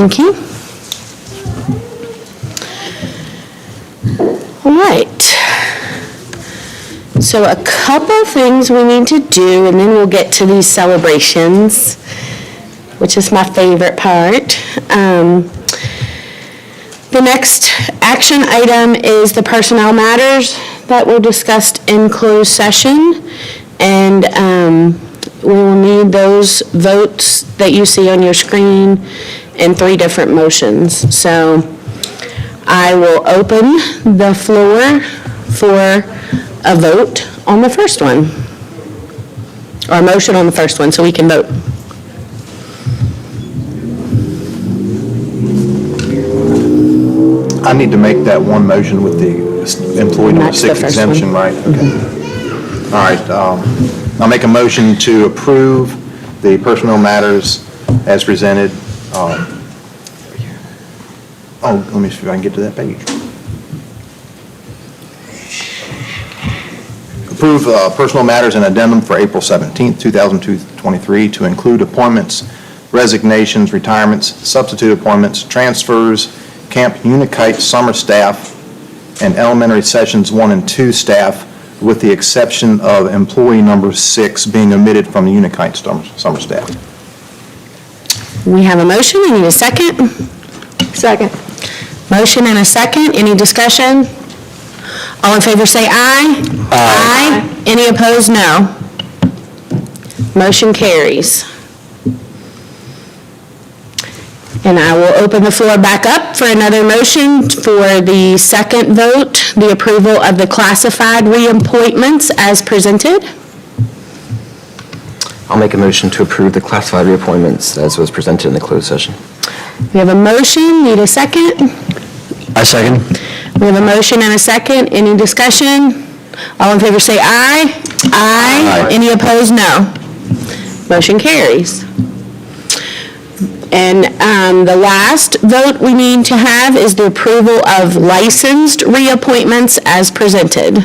Thank you. All right. So a couple things we need to do, and then we'll get to these celebrations, which is my favorite part. The next action item is the personnel matters that were discussed in closed session, and we will need those votes that you see on your screen in 3 different motions. So I will open the floor for a vote on the first one, or a motion on the first one, so we can vote. I need to make that one motion with the employee number Match the 6 first exemption, one. right? Okay. All right, I'll make a motion to approve the personnel matters as presented. Let me see if I can get to that page. Approve personnel matters and addendum for April 17th, 2023 to include appointments, resignations, retirements, substitute appointments, transfers, Camp Unikite summer staff, and elementary sessions 1 and 2 staff, with the exception of employee number 6 being omitted from the Unikite summer staff. We have a motion, we need a second. Second. Motion and a second, any discussion? All in favor say aye. Aye. Any opposed, no. Motion carries. And I will open the floor back up for another motion for the second vote, the approval of the classified reappointments as presented. I'll make a motion to approve the classified reappointments as was presented in the closed session. We have a motion, need a second? I second. We have a motion and a second, any discussion? All in favor say aye. Aye. Any opposed, no. Motion carries. And the last vote we need to have is the approval of licensed reappointments as presented.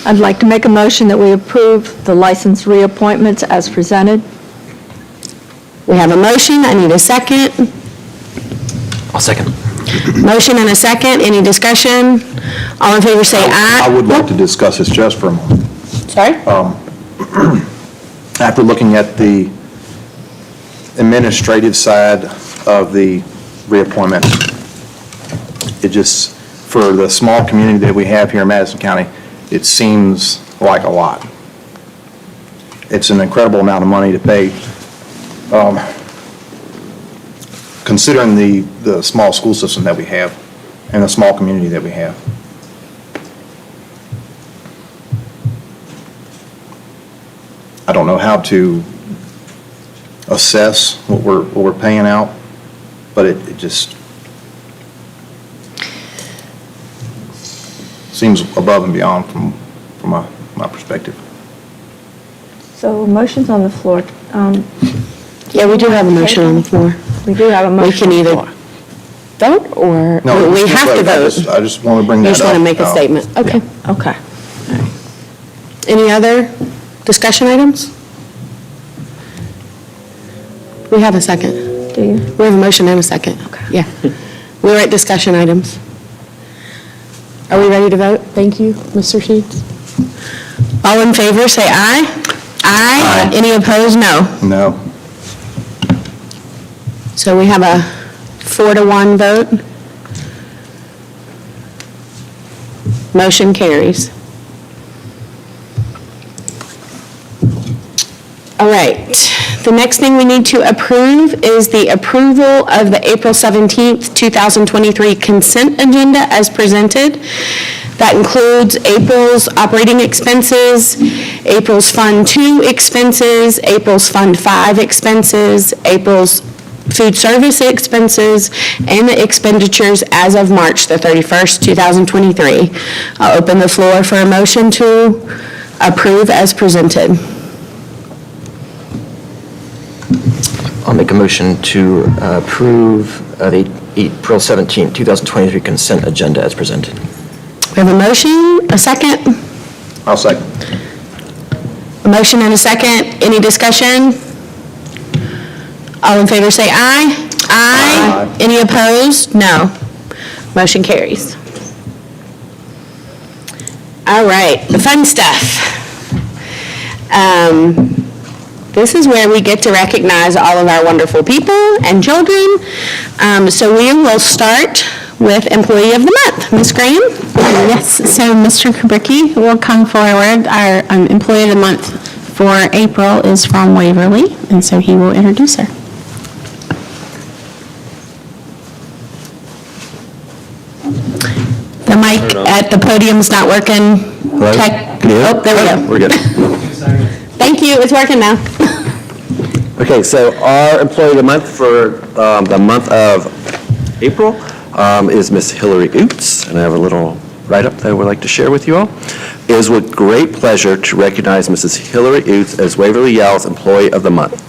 I'd like to make a motion that we approve the license reappointments as presented. We have a motion, I need a second. I'll second. Motion and a second, any discussion? All in favor say aye. I would like to discuss this just for a moment. Sorry? After looking at the administrative side of the reappointment, it just, for the small community that we have here in Madison County, it seems like a lot. It's an incredible amount of money to pay, considering the small school system that we have and the small community that we have. I don't know how to assess what we're paying out, but it just seems above and beyond from my perspective. So motion's on the floor. Yeah, we do have a motion on the floor. We do have a We motion can on the either floor. vote or, No, we have to vote. I just want to bring You that up. just want to make a statement, okay. Okay. Any other discussion items? We have a second. Do you? We have a motion and a second. Okay. Yeah. We're at discussion items. Are we ready to vote? Thank you, Mr. Sheets. All in favor, say aye. Aye. Any opposed, no. No. So we have a 4-1 vote. Motion carries. All right. The next thing we need to approve is the approval of the April 17th, 2023 consent agenda as presented. That includes April's operating expenses, April's Fund 2 expenses, April's Fund 5 expenses, April's food service expenses, and the expenditures as of March the 31st, 2023. I'll open the floor for a motion to approve as presented. I'll make a motion to approve the April 17, 2023 consent agenda as presented. We have a motion, a second? I'll second. A motion and a second. Any discussion? All in favor say aye. Aye. Any opposed? No. Motion carries. All right, the fun stuff. This is where we get to recognize all of our wonderful people and children. So we will start with Employee of the Month. Ms. Graham? Yes, so Mr. Kubricki will come forward. Our Employee of the Month for April is from Waverly, and so he will introduce her. The mic at the podium's not working. Hello? Check. Can you hear? Oh, there we go. We're good. Thank you, it's working now. Okay, so our employee of the month for the month of April is Miss Hillary Oots, and I have a little write-up that I would like to share with you all. It is with great pleasure to recognize Mrs. Hillary Oots as Waverly Yale's Employee of the Month.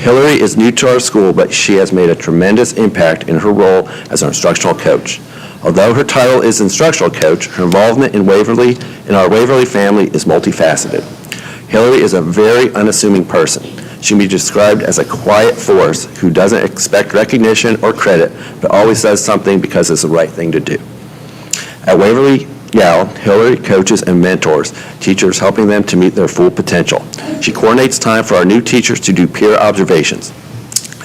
Hillary is new to our school, but she has made a tremendous impact in her role as our instructional coach. Although her title is instructional coach, her involvement in our Waverly family is multifaceted. Hillary is a very unassuming person. She can be described as a quiet force who doesn't expect recognition or credit, but always does something because it's the right thing to do. At Waverly Yale, Hillary coaches and mentors teachers, helping them to meet their full potential. She coordinates time for our new teachers to do peer observations.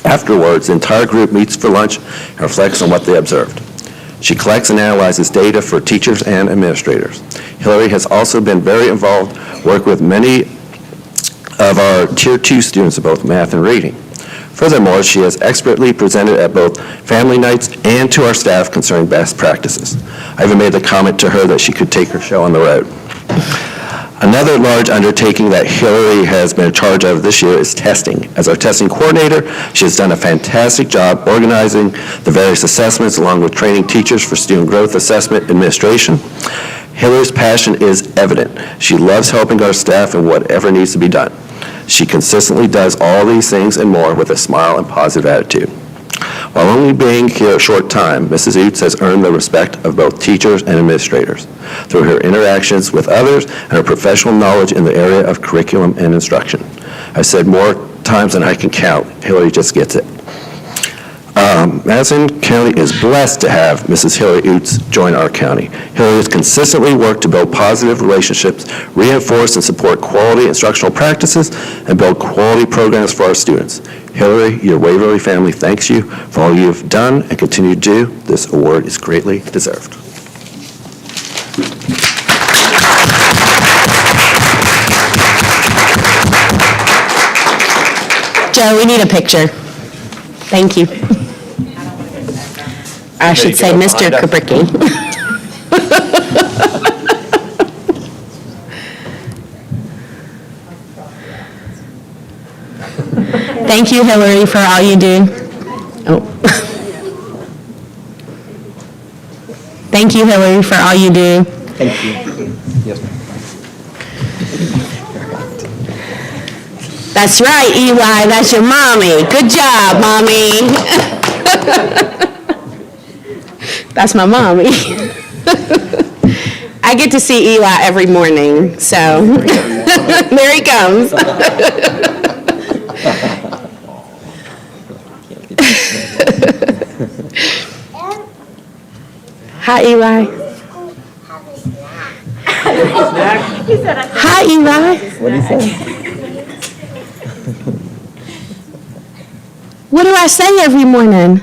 Afterwards, the entire group meets for lunch and reflects on what they observed. She collects and analyzes data for teachers and administrators. Hillary has also been very involved, working with many of our Tier 2 students in both math and reading. Furthermore, she has expertly presented at both family nights and to our staff concerning best practices. I even made the comment to her that she could take her show on the road. Another large undertaking that Hillary has been in charge of this year is testing. As our testing coordinator, she has done a fantastic job organizing the various assessments along with training teachers for student growth assessment administration. Hillary's passion is evident. She loves helping our staff in whatever needs to be done. She consistently does all these things and more with a smile and positive attitude. While only being here a short time, Mrs. Oots has earned the respect of both teachers and administrators through her interactions with others and her professional knowledge in the area of curriculum and instruction. I've said more times than I can count. Hillary just gets it. Madison County is blessed to have Mrs. Hillary Oots join our county. Hillary has consistently worked to build positive relationships, reinforce and support quality instructional practices, and build quality programs for our students. Hillary, your Waverly family thanks you for all you have done and continue to do. This award is greatly deserved. Joe, we need a picture. Thank you. I should say Mr. Kubricki. Thank you, Hillary, for all you do. Oh. Thank you, Hillary, for all you do. Thank you. Yes, ma'am. That's right, Eli, that's your mommy. Good job, mommy. That's my mommy. I get to see Eli every morning, so there he comes. Hi, Eli. Hi, Eli. What did he say? What do I say every morning?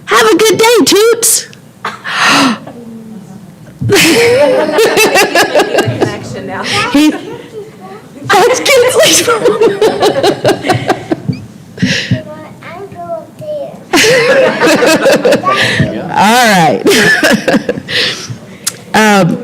Have a good day, Toots. Connection now. That's Kinsley's phone. I'll go up there. All right.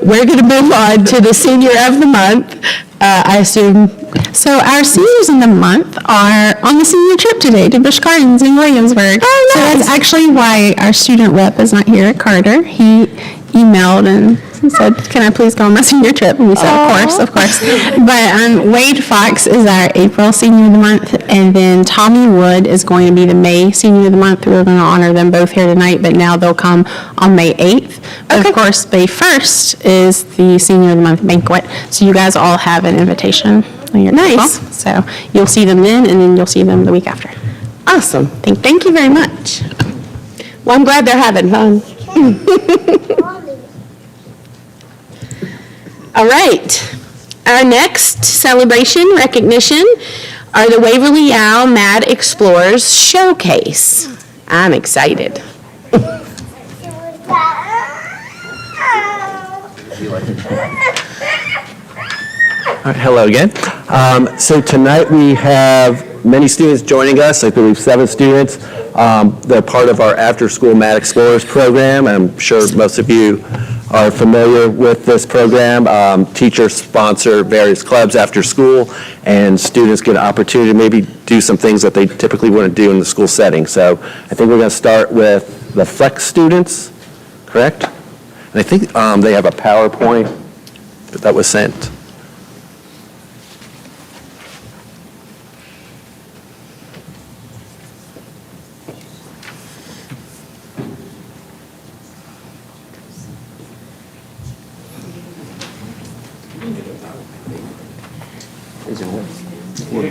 We're going to move on to the Senior of the Month. I assume. So our seniors in the month are on the senior trip today to Busch Gardens in Williamsburg. Oh, So nice. that's actually why our student rep is not here at Carter. He emailed and said, can I please go on my senior trip? And we said, of course. But Wade Fox is our April Senior of the Month, and then Tommy Wood is going to be the May Senior of the Month. We were going to honor them both here tonight, but now they'll come on May 8th. But of course, May 1st is the Senior of the Month banquet, so you guys all have an invitation on your table. Nice. So you'll see them then, and then you'll see them the week after. Awesome. Thank you very much. Well, I'm glad they're having fun. All right. Our next celebration recognition are the Waverly Owl Mad Explorers Showcase. I'm excited. All right, hello again. So tonight we have many students joining us, I believe 7 students. They're part of our after-school Mad Explorers program. I'm sure most of you are familiar with this program. Teachers sponsor various clubs after school, and students get an opportunity to maybe do some things that they typically wouldn't do in the school setting. So I think we're going to start with the Flex students, correct? And I think they have a PowerPoint that was sent.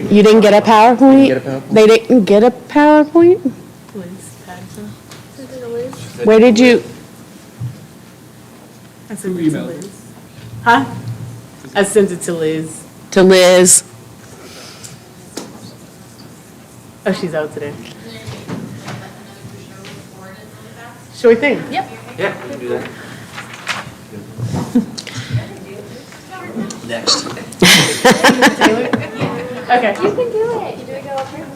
You didn't get a PowerPoint? They didn't get a PowerPoint? Where did you? I sent it to Liz. Huh? I sent it to Liz. To Liz. Oh, she's out today. Sure thing. Yep. Yeah, we can do that. Next. Okay. You can do it. You do it go up here.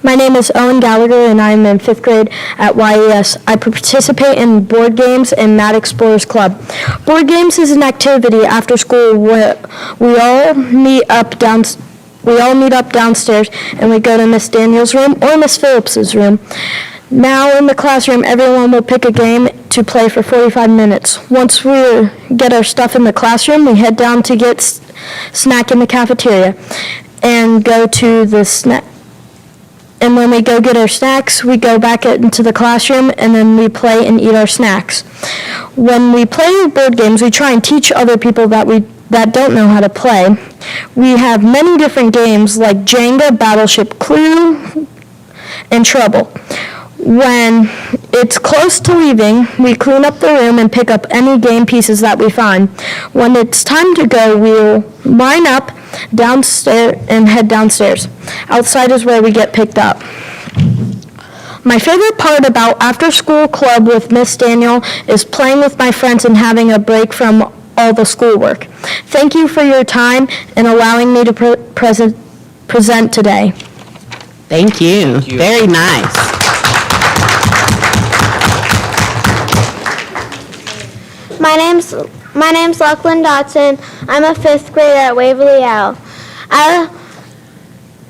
My name is Owen Gallagher, and I am in 5th grade at YES. I participate in board games and Mad Explorers Club. Board games is an activity after school where we all meet up downstairs and we go to Miss Daniel's room or Miss Phillips's room. Now in the classroom, everyone will pick a game to play for 45 minutes. Once we get our stuff in the classroom, we head down to get snack in the cafeteria and go to the snack. And when we go get our snacks, we go back into the classroom and then we play and eat our snacks. When we play board games, we try and teach other people that don't know how to play. We have many different games like Jenga, Battleship, Clue, and Trouble. When it's close to leaving, we clean up the room and pick up any game pieces that we find. When it's time to go, we'll line up downstairs and head downstairs. Outside is where we get picked up. My favorite part about after-school club with Miss Daniel is playing with my friends and having a break from all the schoolwork. Thank you for your time and allowing me to present today. Thank you. Very nice. My name's Lachlan Dotson. I'm a 5th grader at Waverly Owl. I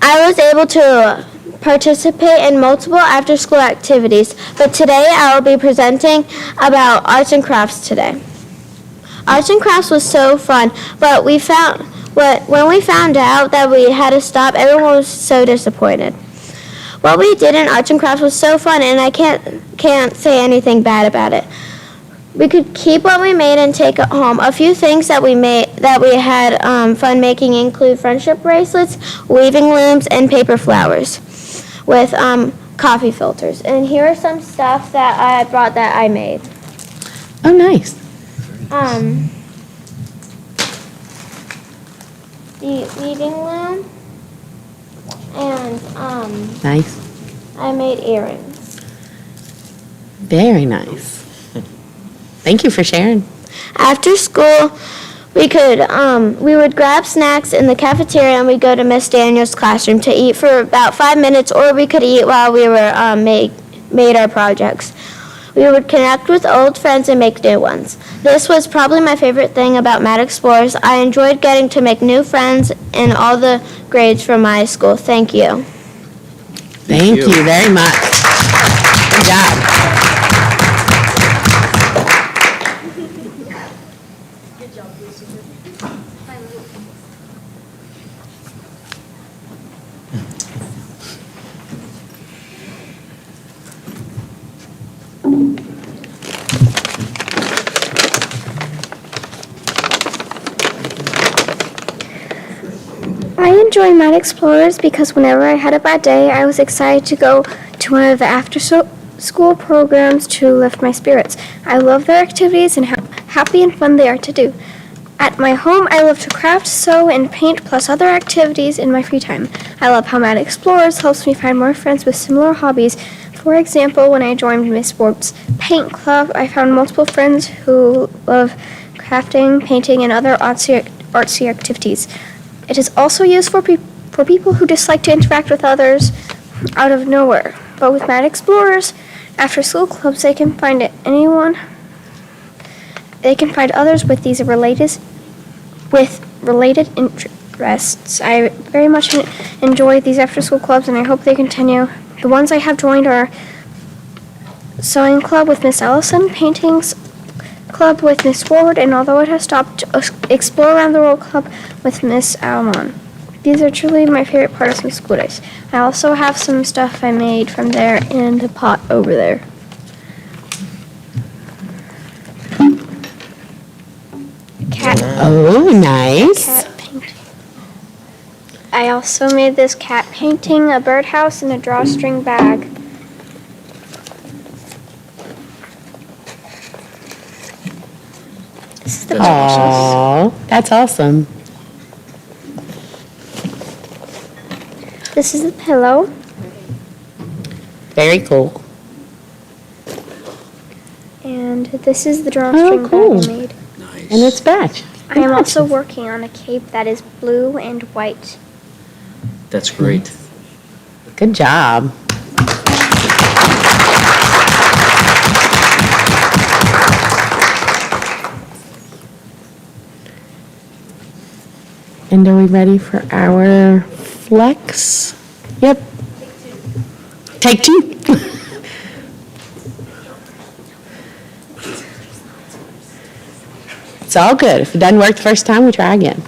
was able to participate in multiple after-school activities, but today I will be presenting about arts and crafts today. Arts and crafts was so fun, but when we found out that we had to stop, everyone was so disappointed. What we did in arts and crafts was so fun, and I can't say anything bad about it. We could keep what we made and take it home. A few things that we had fun making include friendship bracelets, weaving looms, and paper flowers with coffee filters. And here are some stuff that I brought that I made. Oh, nice. The weaving loom, and Nice. I made earrings. Very nice. Thank you for sharing. After school, we would grab snacks in the cafeteria and we'd go to Miss Daniel's classroom to eat for about 5 minutes, or we could eat while we were made our projects. We would connect with old friends and make new ones. This was probably my favorite thing about Mad Explorers. I enjoyed getting to make new friends in all the grades from my school. Thank you. Thank you very much. Good job. I enjoy Mad Explorers because whenever I had a bad day, I was excited to go to one of the after-school programs to lift my spirits. I love their activities and how happy and fun they are to do. At my home, I love to craft, sew, and paint, plus other activities in my free time. I love how Mad Explorers helps me find more friends with similar hobbies. For example, when I joined Miss Warp's Paint Club, I found multiple friends who love crafting, painting, and other artsy activities. It is also used for people who dislike to interact with others out of nowhere. But with Mad Explorers, after school clubs, they can find others with these related interests. I very much enjoy these after school clubs and I hope they continue. The ones I have joined are Sewing Club with Miss Ellison, Paintings Club with Miss Ward, and although it has stopped, Explore Around the World Club with Miss Almon. These are truly my favorite part of some school days. I also have some stuff I made from there in the pot over there. Cat Oh, nice. cat painting. I also made this cat painting, a birdhouse, and a drawstring bag. This is the pictures. Aww, that's awesome. This is the pillow. Very cool. And this is the drawstring cool. bag I made. And it's batch. I am also working on a cape that is blue and white. That's great. Good job. And are we ready for our flex? Yep. Take two. It's all good. If it doesn't work the first time, we try again.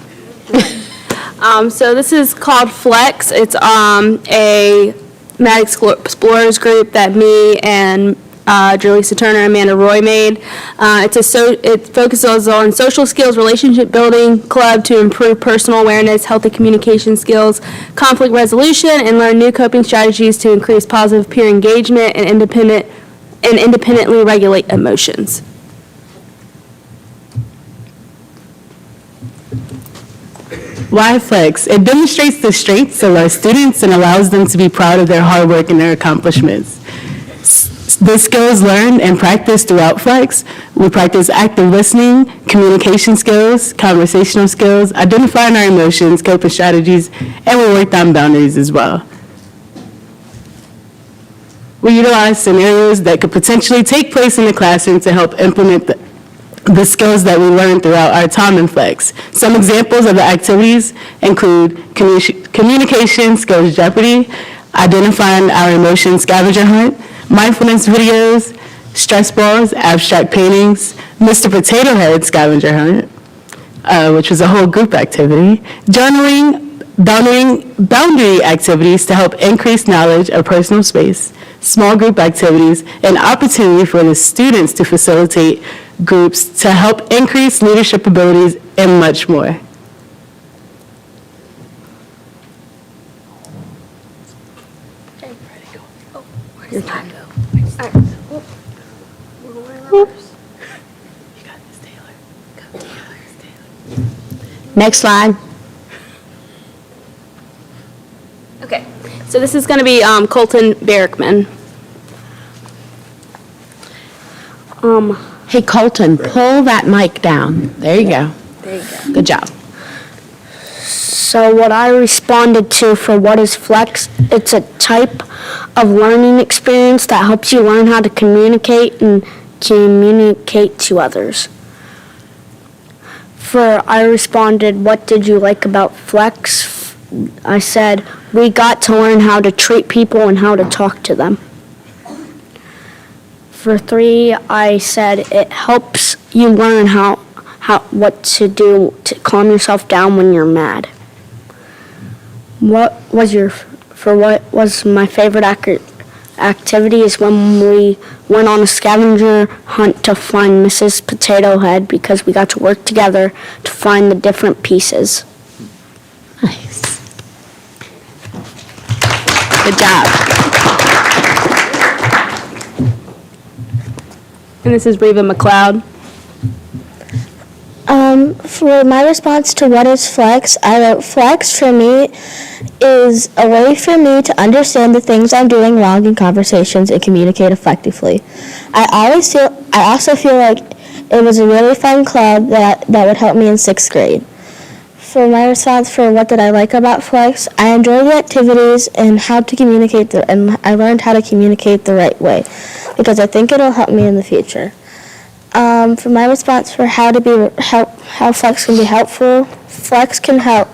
So this is called Flex. It's a Mad Explorers group that me and Jerlisa Turner and Amanda Roy made. It focuses on social skills, relationship building club to improve personal awareness, healthy communication skills, conflict resolution, and learn new coping strategies to increase positive peer engagement and independently regulate emotions. Why Flex? It demonstrates the strengths of our students and allows them to be proud of their hard work and their accomplishments. The skills learned and practiced throughout Flex, we practice active listening, communication skills, conversational skills, identifying our emotions, coping strategies, and we worked on boundaries as well. We utilize scenarios that could potentially take place in the classroom to help implement the skills that we learned throughout our time in Flex. Some examples of the activities include communication skills Jeopardy, identifying our emotions scavenger hunt, mindfulness videos, stress balls, abstract paintings, Mr. Potato Head scavenger hunt, which was a whole group activity, journaling, boundary activities to help increase knowledge of personal space, small group activities, and opportunity for the students to facilitate groups to help increase leadership abilities, and much more. Next slide. Okay, so this is going to be Colton Barrickman. Hey Colton, pull that mic down. There you go. There you go. Good job. So what I responded to for what is Flex, it's a type of learning experience that helps you learn how to communicate and communicate to others. I responded, what did you like about Flex? I said, we got to learn how to treat people and how to talk to them. For 3, I said, it helps you learn what to do to calm yourself down when you're mad. What was my favorite activity is when we went on a scavenger hunt to find Mrs. Potato Head because we got to work together to find the different pieces. Nice. Good job. And this is Reba McLeod. For my response to what is flex, I wrote flex for me is a way for me to understand the things I'm doing wrong in conversations and communicate effectively. I also feel like it was a really fun club that would help me in 6th grade. For my response for what did I like about flex, I enjoyed the activities and how to communicate and I learned how to communicate the right way because I think it'll help me in the future. For my response for how flex can be helpful, flex can help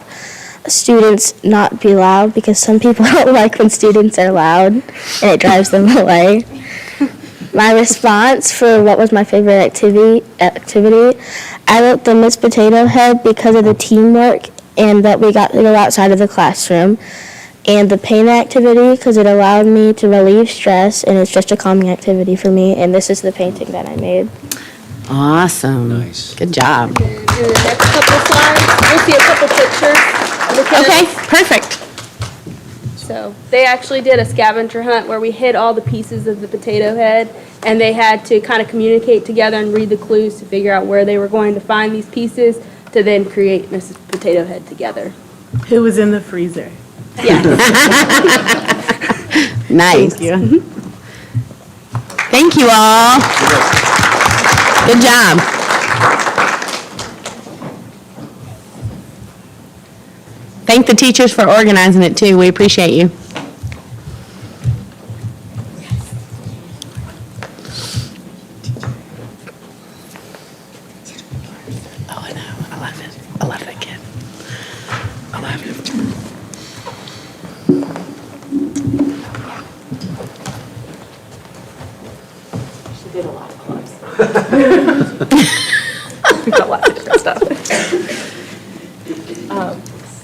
students not be loud because some people don't like when students are loud and it drives them away. My response for what was my favorite activity, I wrote the Miss Potato Head because of the teamwork and that we got to go outside of the classroom. And the paint activity because it allowed me to relieve stress and it's just a calming activity for me. And this is the painting that I made. Awesome. Nice. Good job. In the next couple slides, you'll see a couple pictures. of the kids. Okay, perfect. So they actually did a scavenger hunt where we hid all the pieces of the potato head, and they had to kind of communicate together and read the clues to figure out where they were going to find these pieces to then create Mrs. Potato Head together. Who was in the freezer? Nice. Thank you. Thank you all. Good job. Thank the teachers for organizing it too. We appreciate you. Oh, I know. I love it. I love that kid. I love it. She did a lot of clubs. We got lots of different stuff.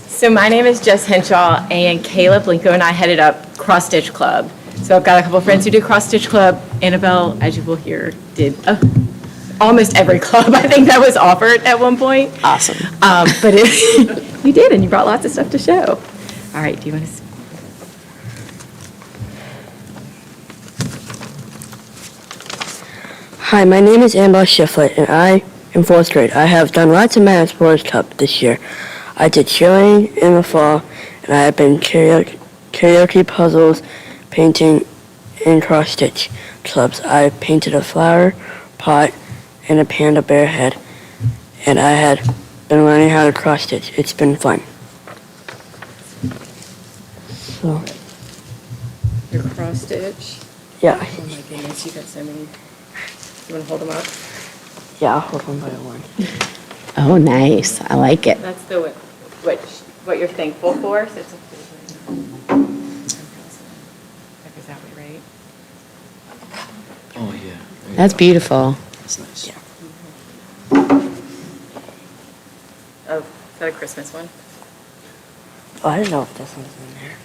So my name is Jess Henshaw, and Caleb Linko and I headed up Cross Stitch Club. So I've got a couple of friends who do Cross Stitch Club. Annabelle, as you will hear, did almost every club I think that was offered at one point. Awesome. But you did, and you brought lots of stuff to show. All right, do you want to? Hi, my name is Annabelle Shiflett, and I am 4th grade. I have done lots of Madden Sports Cup this year. I did cheerleading in the fall, and I have been karaoke puzzles, painting, and cross-stitch clubs. I painted a flower pot and a panda bear head, and I had been learning how to cross-stitch. It's been fun. So, Your cross stitch. yeah, Oh my goodness, you got so many. You want to hold them up? yeah, I'll hold one by one. Oh, nice. I like it. That's the what you're thankful for. So it's a is that right? Oh, yeah. That's beautiful. That's nice. Oh, is that a Christmas one? Oh, I don't know if this one's in there.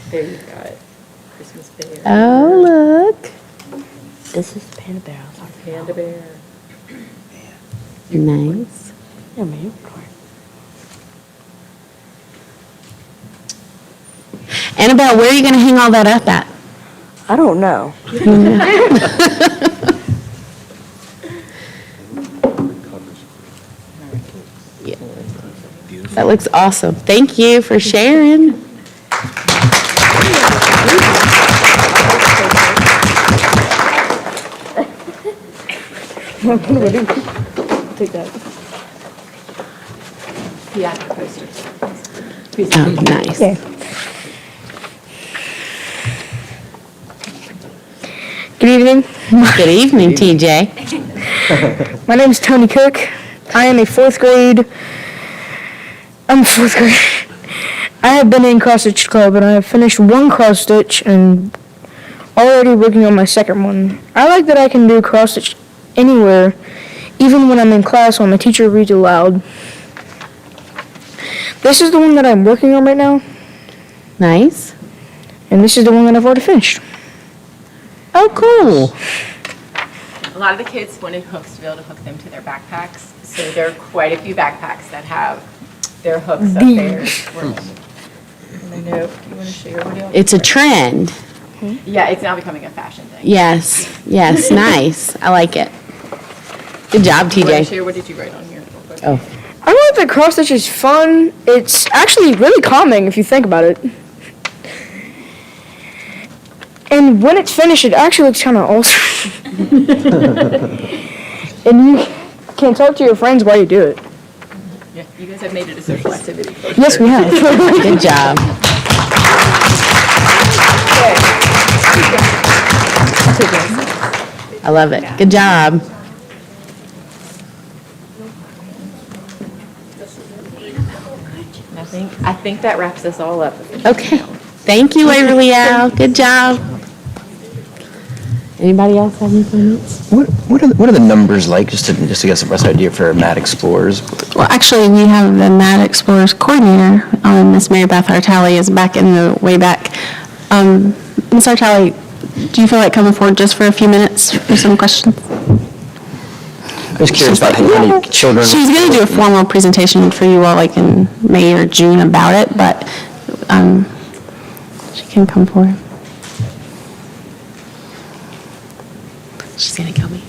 There you go. Christmas bear. Oh, look. This is the panda bear I was talking about. Panda bear. Nice. Yeah, my unicorn. Annabelle, where are you going to hang all that up at? I don't know. That looks awesome. Thank you for sharing. Take that. Yeah, posters. Oh, nice. Good evening. Good evening, TJ. My name is Tony Cook. I am a 4th grade. I'm 4th grade. I have been in Cross Stitch Club and I have finished one cross stitch and already working on my second one. I like that I can do cross stitch anywhere, even when I'm in class while my teacher reads aloud. This is the one that I'm working on right now, Nice. and this is the one that I've already finished. Oh, cool. A lot of the kids wanted hooks to be able to hook them to their backpacks. So there are quite a few backpacks that have their hooks up there. And I know, you want to share? What do you want? It's a trend. Yeah, it's now becoming a fashion thing. Yes, yes, nice. I like it. Good job, You want to TJ. share? What did you write on here? Oh, I like that cross stitch is fun. It's actually really calming if you think about it. And when it's finished, it actually looks kind of awesome. And you can talk to your friends while you do it. Yeah, you guys have made it a social activity. for Yes, sure. we have. good job. I love it. Good job. I think that wraps us all up. Okay. Thank you, Waverly Al. Good job. Anybody else have any comments? What are the numbers like, just to get us a rough idea for Mad Explorers? Well, actually, we have the Mad Explorers coordinator, Miss Mary Beth Artali is back in the way back. Miss Artali, do you feel like coming forward just for a few minutes for some questions? I was curious about how many children. She's going to do a formal presentation for you all like in May or June about it, but she can come forward. She's going to kill me.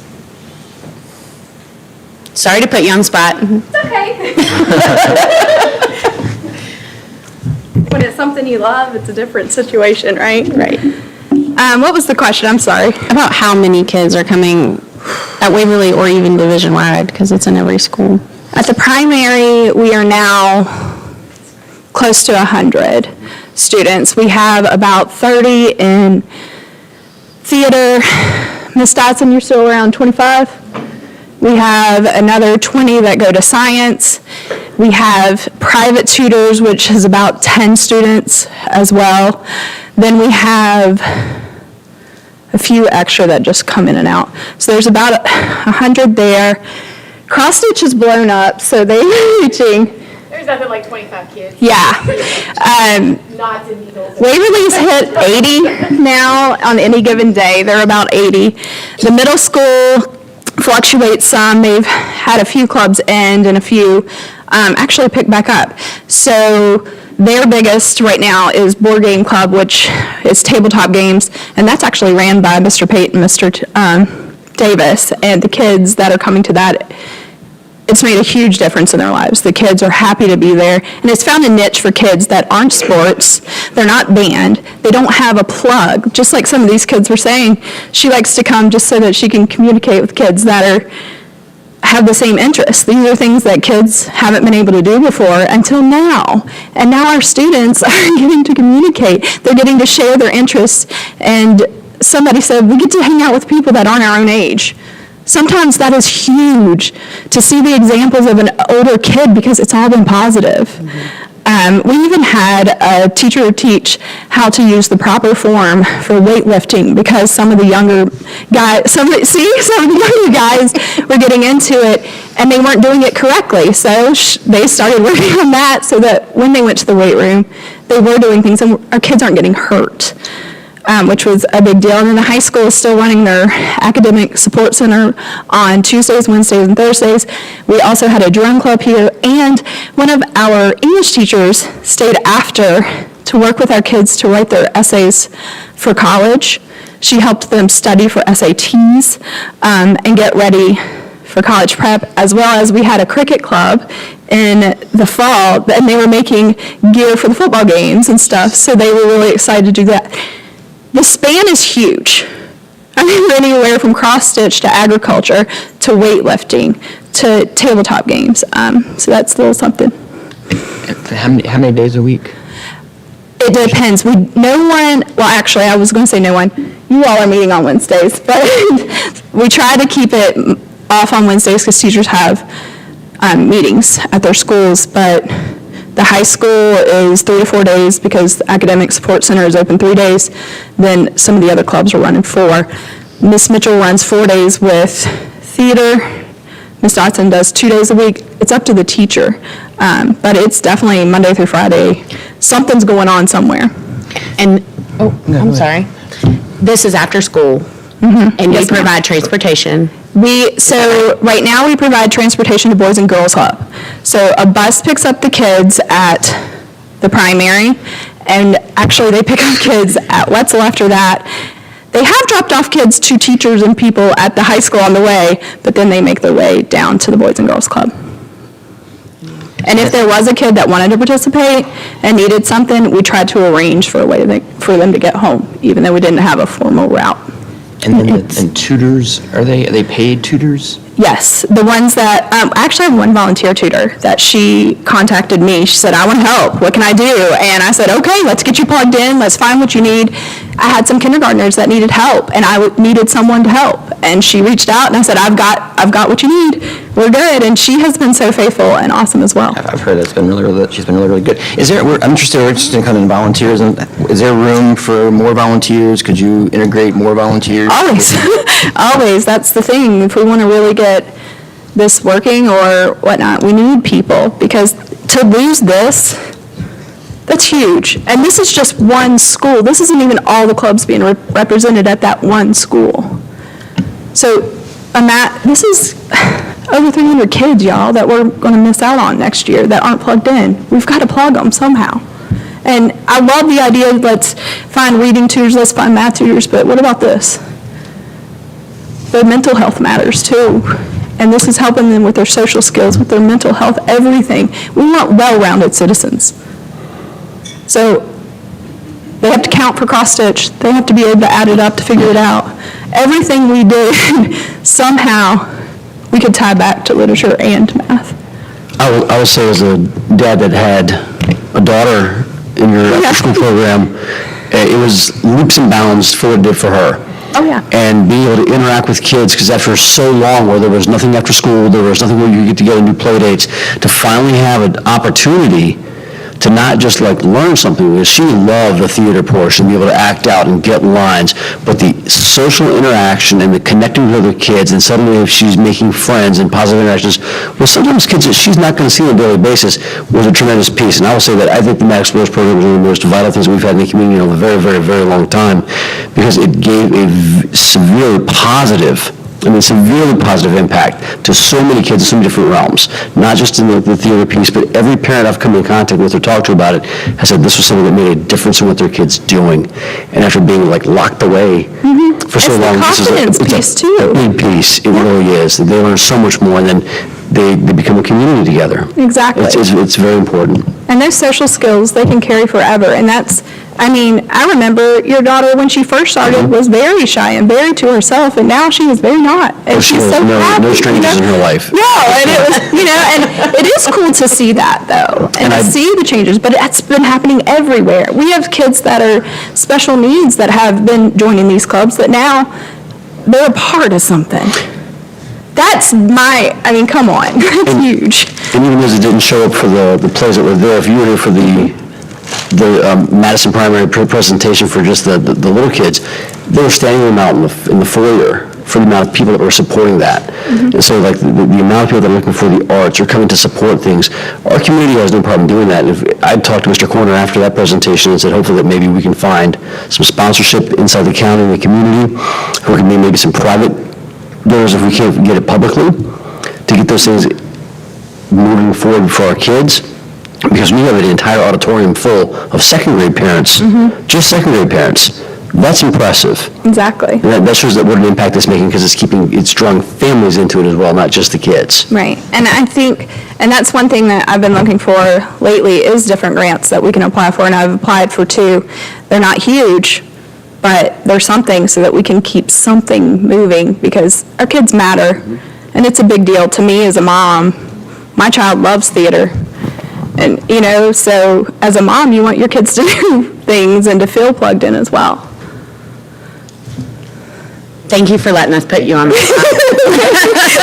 Sorry to put you on the spot. When it's something you love, it's a different situation, right? Right. What was the question? I'm sorry. About how many kids are coming at Waverly or even division-wide, because it's in every school. At the primary, we are now close to 100 students. We have about 30 in theater. Ms. Dodson, you're still around 25? We have another 20 that go to science. We have private tutors, which is about 10 students as well. Then we have a few extra that just come in and out. So there's about 100 there. Cross stitch is blown up, so they're reaching, There's nothing like 25 kids. yeah. Knots and needles. Waverly's hit 80 now on any given day. They're about 80. The middle school fluctuates some. They've had a few clubs end and a few actually pick back up. So their biggest right now is Board Game Club, which is tabletop games, and that's actually ran by Mr. Pate and Mr. Davis. And the kids that are coming to that, it's made a huge difference in their lives. The kids are happy to be there, and it's found a niche for kids that aren't sports, they're not band, they don't have a plug. Just like some of these kids were saying, she likes to come just so that she can communicate with kids that have the same interests. These are things that kids haven't been able to do before until now. And now our students are getting to communicate. They're getting to share their interests. And somebody said, we get to hang out with people that aren't our own age. Sometimes that is huge to see the examples of an older kid because it's all been positive. We even had a teacher teach how to use the proper form for weightlifting because some of the younger guys, some of the younger guys were getting into it and they weren't doing it correctly. So they started working on that so that when they went to the weight room, they were doing things and our kids aren't getting hurt. Which was a big deal. And then the high school is still running their academic support center on Tuesdays, Wednesdays, and Thursdays. We also had a drum club here, and one of our English teachers stayed after to work with our kids to write their essays for college. She helped them study for SATs and get ready for college prep, as well as we had a cricket club in the fall, and they were making gear for the football games and stuff, so they were really excited to do that. The span is huge. I mean, anywhere from cross-stitch to agriculture to weightlifting to tabletop games. So that's a little something. How many days a week? It depends. Actually, I was going to say no one. You all are meeting on Wednesdays, but we try to keep it off on Wednesdays because teachers have meetings at their schools, but the high school is 3 to 4 days because the academic support center is open 3 days. Then some of the other clubs are running 4. Miss Mitchell runs 4 days with theater. Miss Dotson does 2 days a week. It's up to the teacher, but it's definitely Monday through Friday. Something's going on somewhere. And, I'm sorry. This is after school, and you Yes, ma'am. provide transportation. So right now we provide transportation to Boys and Girls Club. So a bus picks up the kids at the primary, And actually, they pick up kids at Wetzel after that. They have dropped off kids to teachers and people at the high school on the way, but then they make their way down to the Boys and Girls Club. And if there was a kid that wanted to participate and needed something, we tried to arrange for a way for them to get home, even though we didn't have a formal route. And then and tutors, are they paid tutors? Yes, the ones that, actually I have one volunteer tutor that she contacted me. She said, I want help, what can I do? And I said, okay, let's get you plugged in, let's find what you need. I had some kindergartners that needed help, and I needed someone to help. And she reached out, and I said, I've got what you need, we're good. And she has been so faithful and awesome as well. I've heard she's been really good. I'm interested in kind of volunteers, and is there room for more volunteers? Could you integrate more volunteers? Always, always, that's the thing. If we want to really get this working or whatnot, we need people, because to lose this, that's huge. And this is just one school. This isn't even all the clubs being represented at that one school. So, this is over 300 kids, y'all, that we're going to miss out on next year that aren't plugged in. We've got to plug them somehow. And I love the idea, let's find reading tutors, let's find math tutors, but what about this? Their mental health matters too. And this is helping them with their social skills, with their mental health, everything. We want well-rounded citizens. So they have to count for cross-stitch. They have to be able to add it up to figure it out. Everything we did, somehow, we could tie back to literature and math. I will say, as a dad that had a daughter in your after-school program, it was leaps and bounds for what it did for her. Oh, yeah. And being able to interact with kids, because after so long where there was nothing after school, there was nothing where you get together and do play dates, to finally have an opportunity to not just learn something, because she loved the theater portion, be able to act out and get lines, but the social interaction and the connecting with other kids, and suddenly if she's making friends and positive interactions with sometimes kids that she's not going to see on a daily basis, was a tremendous piece. And I will say that I think the Maddox Explorers program is one of the most vital things we've had in the community in a very, very, very long time, because it gave a severely positive impact to so many kids in so many different realms, not just in the theater piece, but every parent I've come in contact with or talked to about it has said this was something that made a difference in what their kid's doing. And after being locked away for so long, It's the confidence piece too. A big piece. It really is. They learn so much more, and then they become a community together. Exactly. It's very important. And those social skills, they can carry forever. And I remember your daughter, when she first started, was very shy and very to herself, and now she is very not. And She she's has so happy. no strangers in her life. No, and it was, and it is cool to see that, though, and to see the changes, but it's been happening everywhere. We have kids that are special needs that have been joining these clubs that now they're a part of something. That's come on, it's huge. And even those that didn't show up for the plays that were there, if you were here for the Madison primary presentation for just the little kids, they were standing out in the foyer for the amount of people that were supporting that. And so the amount of people that are looking for the arts or coming to support things, our community has no problem doing that. And I'd talked to Mr. Corner after that presentation and said hopefully that maybe we can find some sponsorship inside the county and the community, or maybe some private donors if we can't get it publicly, to get those things moving forward for our kids. Because we have an entire auditorium full of second grade parents, just second grade parents. That's impressive. Exactly. And that shows that what an impact it's making, because it's drawing families into it as well, not just the kids. Right, and I think, and that's one thing that I've been looking for lately is different grants that we can apply for, and I've applied for 2. They're not huge, but they're something so that we can keep something moving, because our kids matter, and it's a big deal to me as a mom. My child loves theater, and so as a mom, you want your kids to do things and to feel plugged in as well. Thank you for letting us put you on the spot.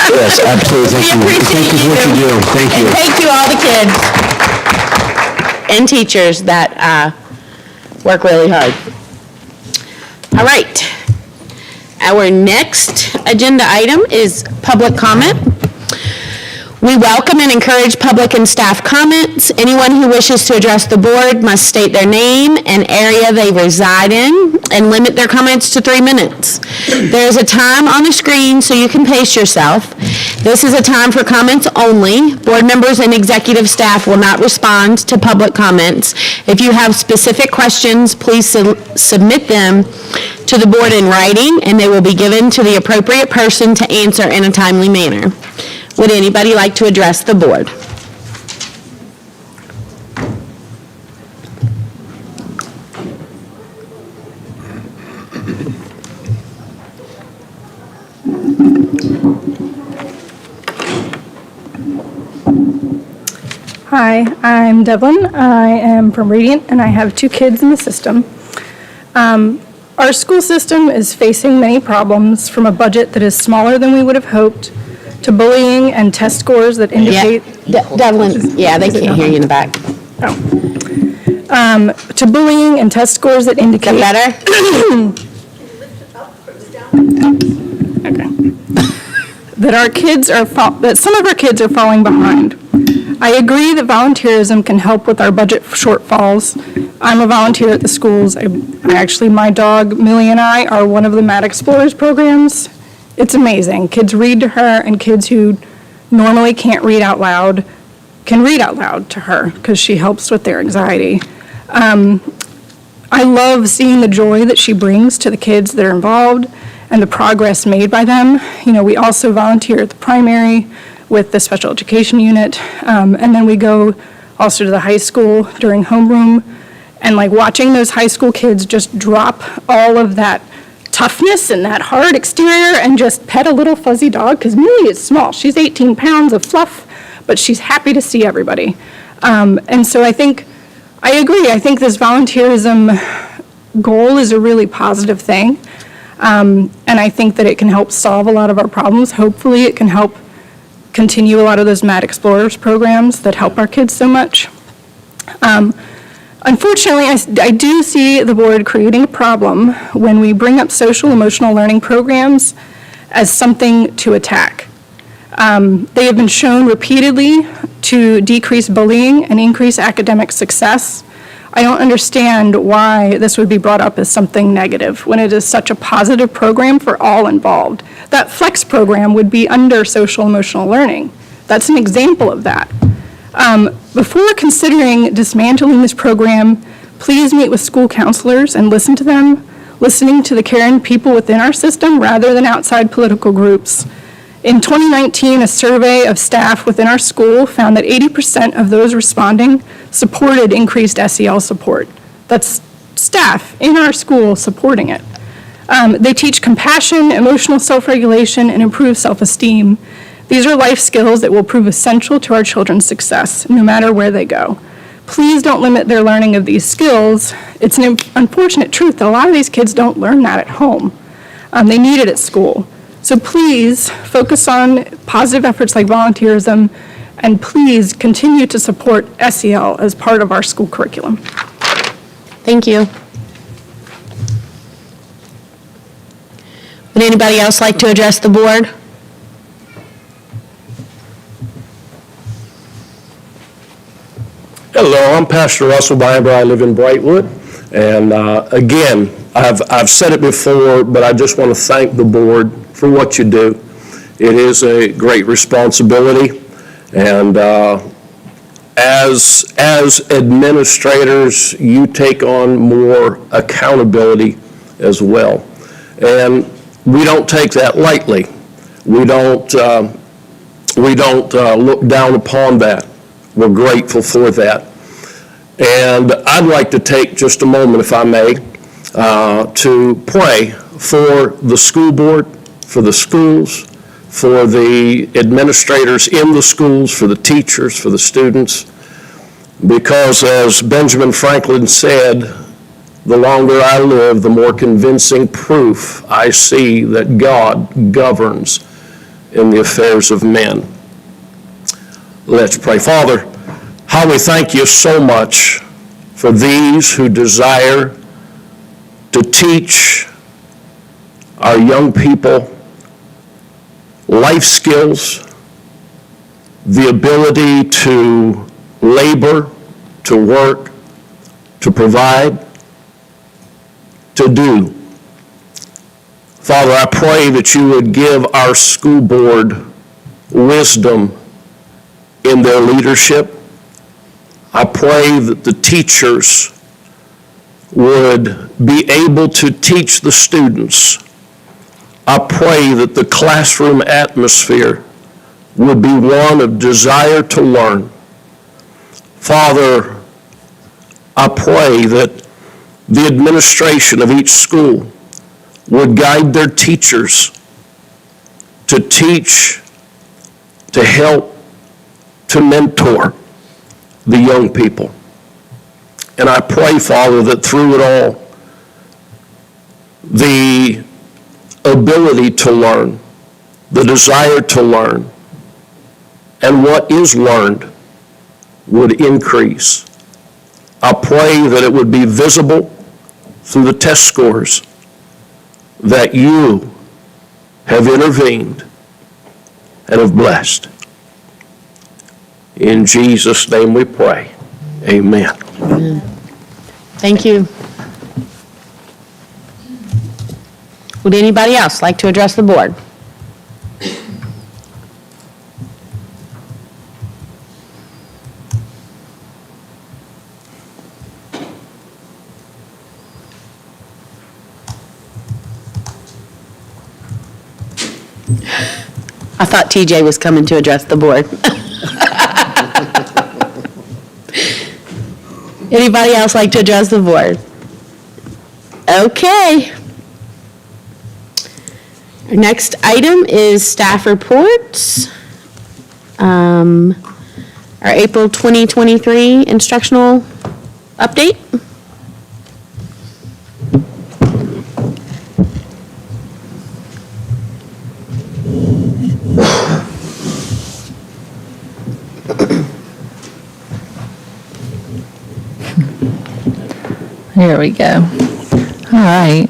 Yes, absolutely. Thank you. Thank you for what you do. Thank you. And thank you all the kids and teachers that work really hard. All right. Our next agenda item is public comment. We welcome and encourage public and staff comments. Anyone who wishes to address the board must state their name and area they reside in and limit their comments to 3 minutes. There is a time on the screen so you can pace yourself. This is a time for comments only. Board members and executive staff will not respond to public comments. If you have specific questions, please submit them to the board in writing, and they will be given to the appropriate person to answer in a timely manner. Would anybody like to address the board? Hi, I'm Devlin. I am from Radiant, and I have 2 kids in the system. Our school system is facing many problems, from a budget that is smaller than we would have hoped, to bullying and test scores that indicate... Devlin, yeah, they can't hear you in the back. To bullying and test scores that indicate... Is that better? That some of our kids are falling behind. I agree that volunteerism can help with our budget shortfalls. I'm a volunteer at the schools. My dog, Millie, and I are one of the Mad Explorers programs. It's amazing. Kids read to her, and kids who normally can't read out loud can read out loud to her because she helps with their anxiety. I love seeing the joy that she brings to the kids that are involved and the progress made by them. We also volunteer at the primary with the special education unit, and then we go also to the high school during homeroom, and watching those high school kids just drop all of that toughness and that hard exterior and just pet a little fuzzy dog, because Millie is small. She's 18 pounds of fluff, but she's happy to see everybody. And so I agree. I think this volunteerism goal is a really positive thing. And I think that it can help solve a lot of our problems. Hopefully it can help continue a lot of those Mad Explorers programs that help our kids so much. Unfortunately, I do see the board creating a problem when we bring up social emotional learning programs as something to attack. They have been shown repeatedly to decrease bullying and increase academic success. I don't understand why this would be brought up as something negative when it is such a positive program for all involved. That FLEX program would be under social emotional learning. That's an example of that. Before considering dismantling this program, please meet with school counselors and listen to them, listening to the caring people within our system rather than outside political groups. In 2019, a survey of staff within our school found that 80% of those responding supported increased SEL support. That's staff in our school supporting it. They teach compassion, emotional self-regulation, and improved self-esteem. These are life skills that will prove essential to our children's success, no matter where they go. Please don't limit their learning of these skills. It's an unfortunate truth that a lot of these kids don't learn that at home. They need it at school. So please focus on positive efforts like volunteerism, and please continue to support SEL as part of our school curriculum. Thank you. Would anybody else like to address the board? Hello, I'm Pastor Russell Biber. I live in Brightwood. And again, I've said it before, but I just want to thank the board for what you do. It is a great responsibility. And as administrators, you take on more accountability as well. And we don't take that lightly. We don't look down upon that. We're grateful for that. And I'd like to take just a moment, if I may, to pray for the school board, for the schools, for the administrators in the schools, for the teachers, for the students, because as Benjamin Franklin said, the longer I live, the more convincing proof I see that God governs in the affairs of men. Let's pray. Father, how we thank you so much for these who desire to teach our young people life skills, the ability to labor, to work, to provide, to do. Father, I pray that you would give our school board wisdom in their leadership. I pray that the teachers would be able to teach the students. I pray that the classroom atmosphere would be one of desire to learn. Father, I pray that the administration of each school would guide their teachers to teach, to help, to mentor the young people. And I pray, Father, that through it all, the ability to learn, the desire to learn, and what is learned would increase. I pray that it would be visible through the test scores that you have intervened and have blessed. In Jesus' name we pray. Amen. Thank you. Would anybody else like to address the board? I thought TJ was coming to address the board. Anybody else like to address the board? Okay. Our next item is staff reports. Our April 2023 instructional update. Here we go. All right.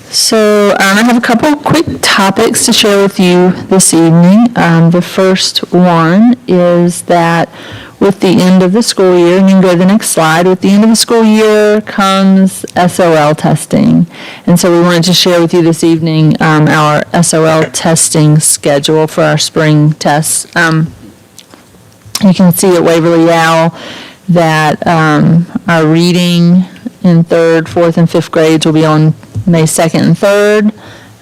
So I have a couple quick topics to share with you this evening. The first one is that with the end of the school year, and you can go to the next slide, with the end of the school year comes SOL testing. And so we wanted to share with you this evening our SOL testing schedule for our spring tests. You can see at Waverly Owl that our reading in 3rd, 4th, and 5th grades will be on May 2nd and 3rd.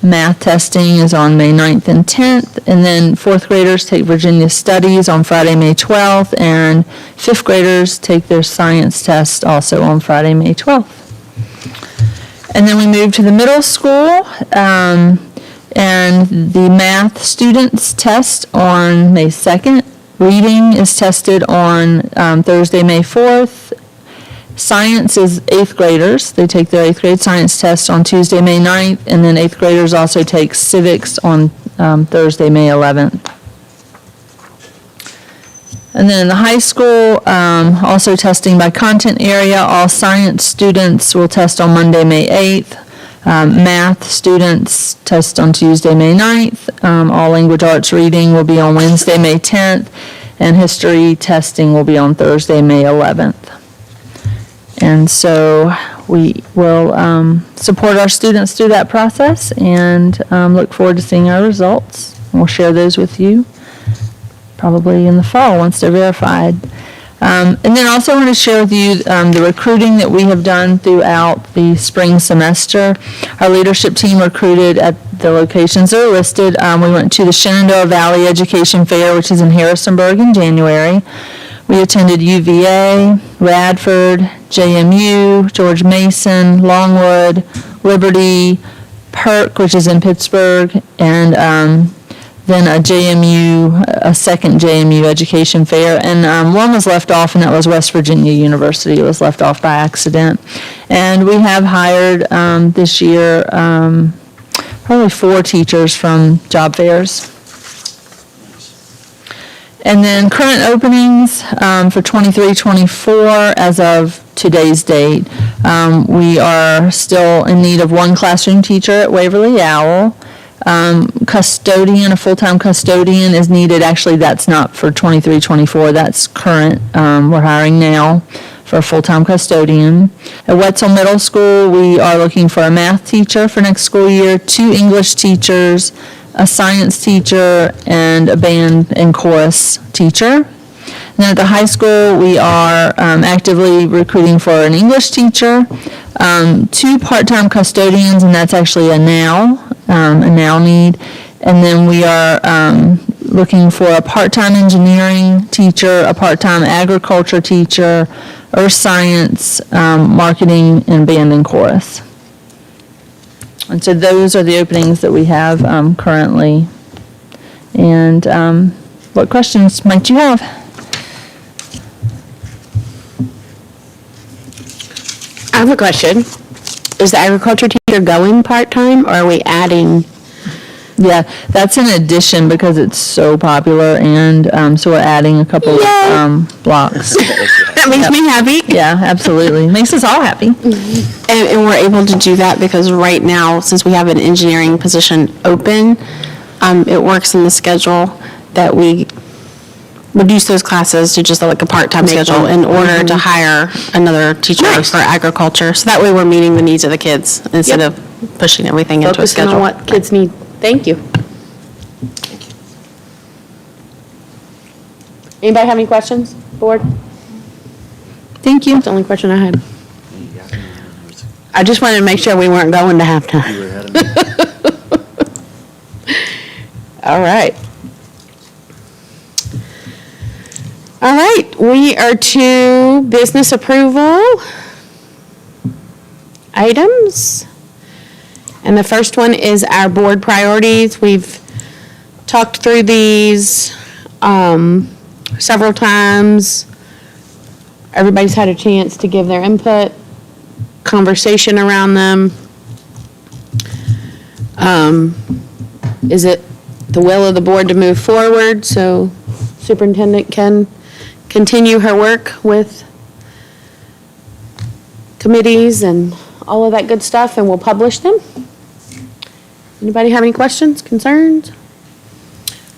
Math testing is on May 9th and 10th. And then 4th graders take Virginia Studies on Friday, May 12th. And 5th graders take their science test also on Friday, May 12th. And then we move to the middle school. And the math students test on May 2nd. Reading is tested on Thursday, May 4th. Science is 8th graders. They take their 8th grade science test on Tuesday, May 9th, and then 8th graders also take civics on Thursday, May 11th. And then in the high school, also testing by content area, all science students will test on Monday, May 8th. Math students test on Tuesday, May 9th. All language arts reading will be on Wednesday, May 10th. And history testing will be on Thursday, May 11th. And so we will support our students through that process and look forward to seeing our results. We'll share those with you probably in the fall once they're verified. And then also I want to share with you the recruiting that we have done throughout the spring semester. Our leadership team recruited at the locations that are listed. We went to the Shenandoah Valley Education Fair, which is in Harrisonburg in January. We attended UVA, Radford, JMU, George Mason, Longwood, Liberty, Perk, which is in Pittsburgh, and then a second JMU education fair. And one was left off, and that was West Virginia University. It was left off by accident. And we have hired this year probably 4 teachers from job fairs. And then current openings for 23-24 as of today's date. We are still in need of 1 classroom teacher at Waverly Owl. Custodian, a full-time custodian is needed. Actually, that's not for 23, 24, that's current. We're hiring now for a full-time custodian. At Wetzel Middle School, we are looking for a math teacher for next school year, 2 English teachers, a science teacher, and a band and chorus teacher. And then at the high school, we are actively recruiting for an English teacher, 2 part-time custodians, and that's actually a now need. And then we are looking for a part-time engineering teacher, a part-time agriculture teacher, earth science, marketing, and band and chorus. And so those are the openings that we have currently. And what questions might you have? I have a question. Is the agriculture teacher going part-time, or are we adding? Yeah, that's an addition because it's so popular, and so we're adding a couple of blocks. That makes me happy. Yeah, absolutely. Makes us all happy. And we're able to do that because right now, since we have an engineering position open, it works in the schedule that we reduce those classes to just like a part-time schedule in order to hire another teacher for agriculture. So that way we're meeting the needs of the kids instead of pushing everything into a Focusing schedule. on what kids need. Thank you. Anybody have any questions, board? Thank you. That's the only question I had. I just wanted to make sure we weren't going to halftime. All right. All right, we are to business approval items. And the first one is our board priorities. We've talked through these several times. Everybody's had a chance to give their input, conversation around them. Is it the will of the board to move forward so superintendent can continue her work with committees and all of that good stuff, and we'll publish them? Anybody have any questions, concerns?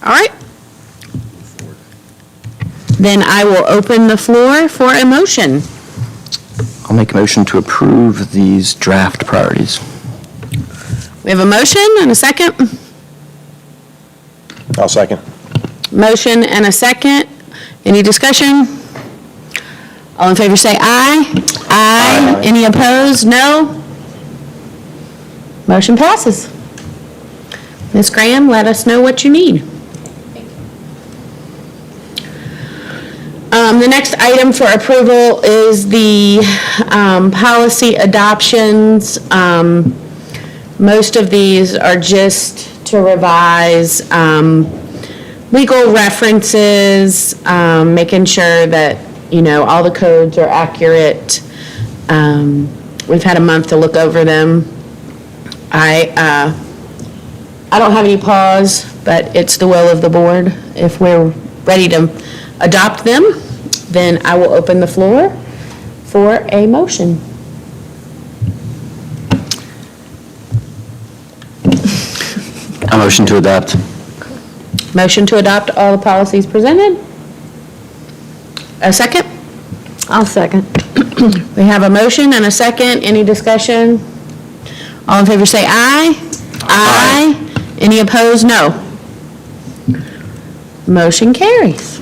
All right. Then I will open the floor for a motion. I'll make a motion to approve these draft priorities. We have a motion and a second. I'll second. Motion and a second. Any discussion? All in favor say aye. Aye. Any opposed? No. Motion passes. Ms. Graham, let us know what you need. The next item for approval is the policy adoptions. Most of these are just to revise legal references, making sure that, all the codes are accurate. We've had a month to look over them. I don't have any pause, but it's the will of the board. If we're ready to adopt them, then I will open the floor for a motion. A motion to adopt. Motion to adopt all the policies presented. A second? I'll second. We have a motion and a second. Any discussion? All in favor say aye. Aye. Any opposed? No. Motion carries.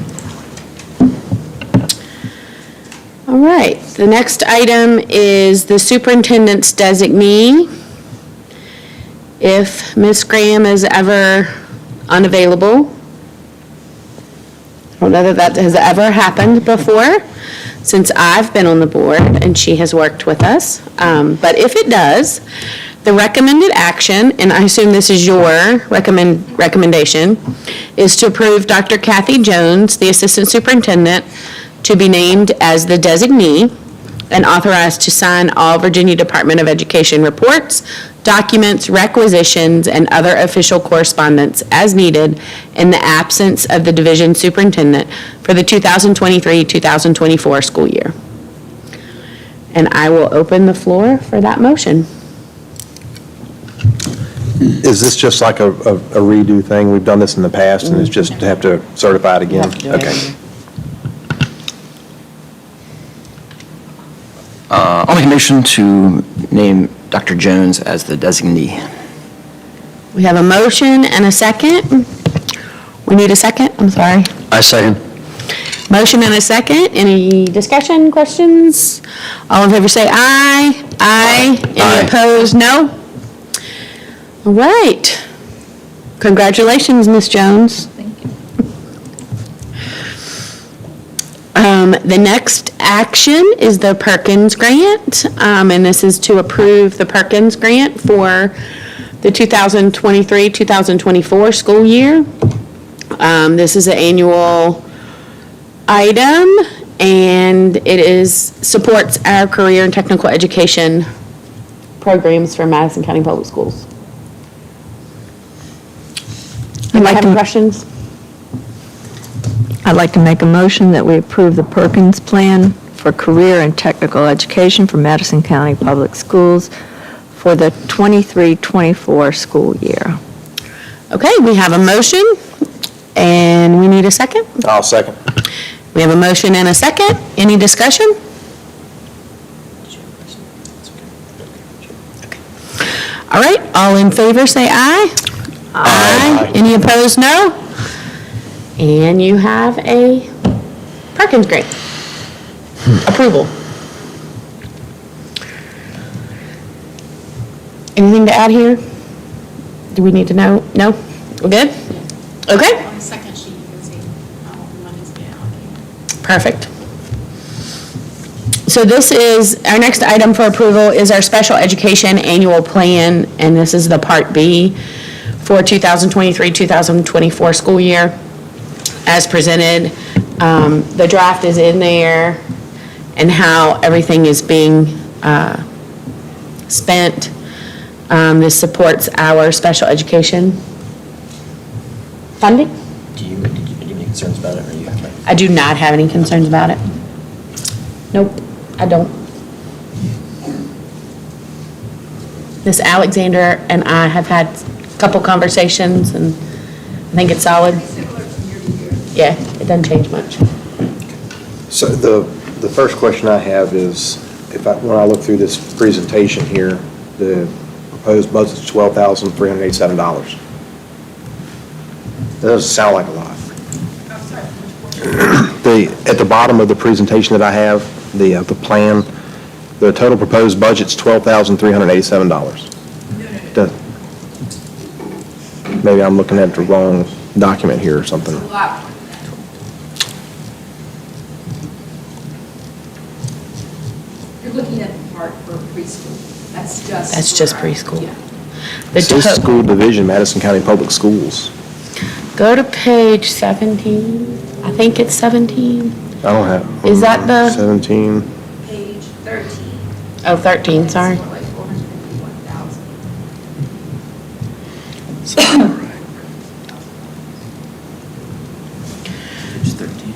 All right, the next item is the superintendent's designee. If Ms. Graham is ever unavailable, I don't know that has ever happened before since I've been on the board and she has worked with us. But if it does, the recommended action, and I assume this is your recommendation, is to approve Dr. Kathy Jones, the Assistant Superintendent, to be named as the designee and authorized to sign all Virginia Department of Education reports, documents, requisitions, and other official correspondence as needed in the absence of the division superintendent for the 2023-2024 school year. And I will open the floor for that motion. Is this just like a redo thing? We've done this in the past, and it's just to have to certify it again? Have to do it Okay. again. I'll make a motion to name Dr. Jones as the designee. We have a motion and a second. We need a second, I'm sorry. I second. Motion and a second. Any discussion, questions? All in favor say aye. Aye. Any Aye. opposed, no? All right. Congratulations, Ms. Jones. Thank you. The next action is the Perkins Grant, and this is to approve the Perkins Grant for the 2023-2024 school year. This is an annual item, and it supports our career and technical education programs for Madison County Public Schools. Anybody have any questions? I'd like to make a motion that we approve the Perkins Plan for Career and Technical Education for Madison County Public Schools for the 23-24 school year. Okay, we have a motion, and we need a second. I'll second. We have a motion and a second. Any discussion? Okay. All right, all in favor say aye. Aye. Any opposed, no? And you have a Perkins Grant. Approval. Anything to add here? Do we need to know? No? We're good? Okay. On the second sheet, you can see how the money's being allocated. Perfect. So this is, our next item for approval is our special education annual plan, and this is the Part B for 2023-2024 school year as presented. The draft is in there and how everything is being spent. This supports our special education funding. Do you have any concerns about it, or you have? I do not have any concerns about it. Nope, I don't. Ms. Alexander and I have had a couple conversations, and I think it's solid. Yeah, it doesn't change much. So the first question I have is, when I look through this presentation here, the proposed budget is $12,387. That doesn't sound like a lot. At the bottom of the presentation that I have, the plan, the total proposed budget's $12,387. Maybe I'm looking at the wrong document here or something. You're looking at the part for preschool. That's just preschool. Yeah. The Says to- School Division, Madison County Public Schools. Go to page 17. I think it's 17. I don't have. Is that the- 17. Page 13. Oh, 13, sorry. It's like 451,000. Page 13.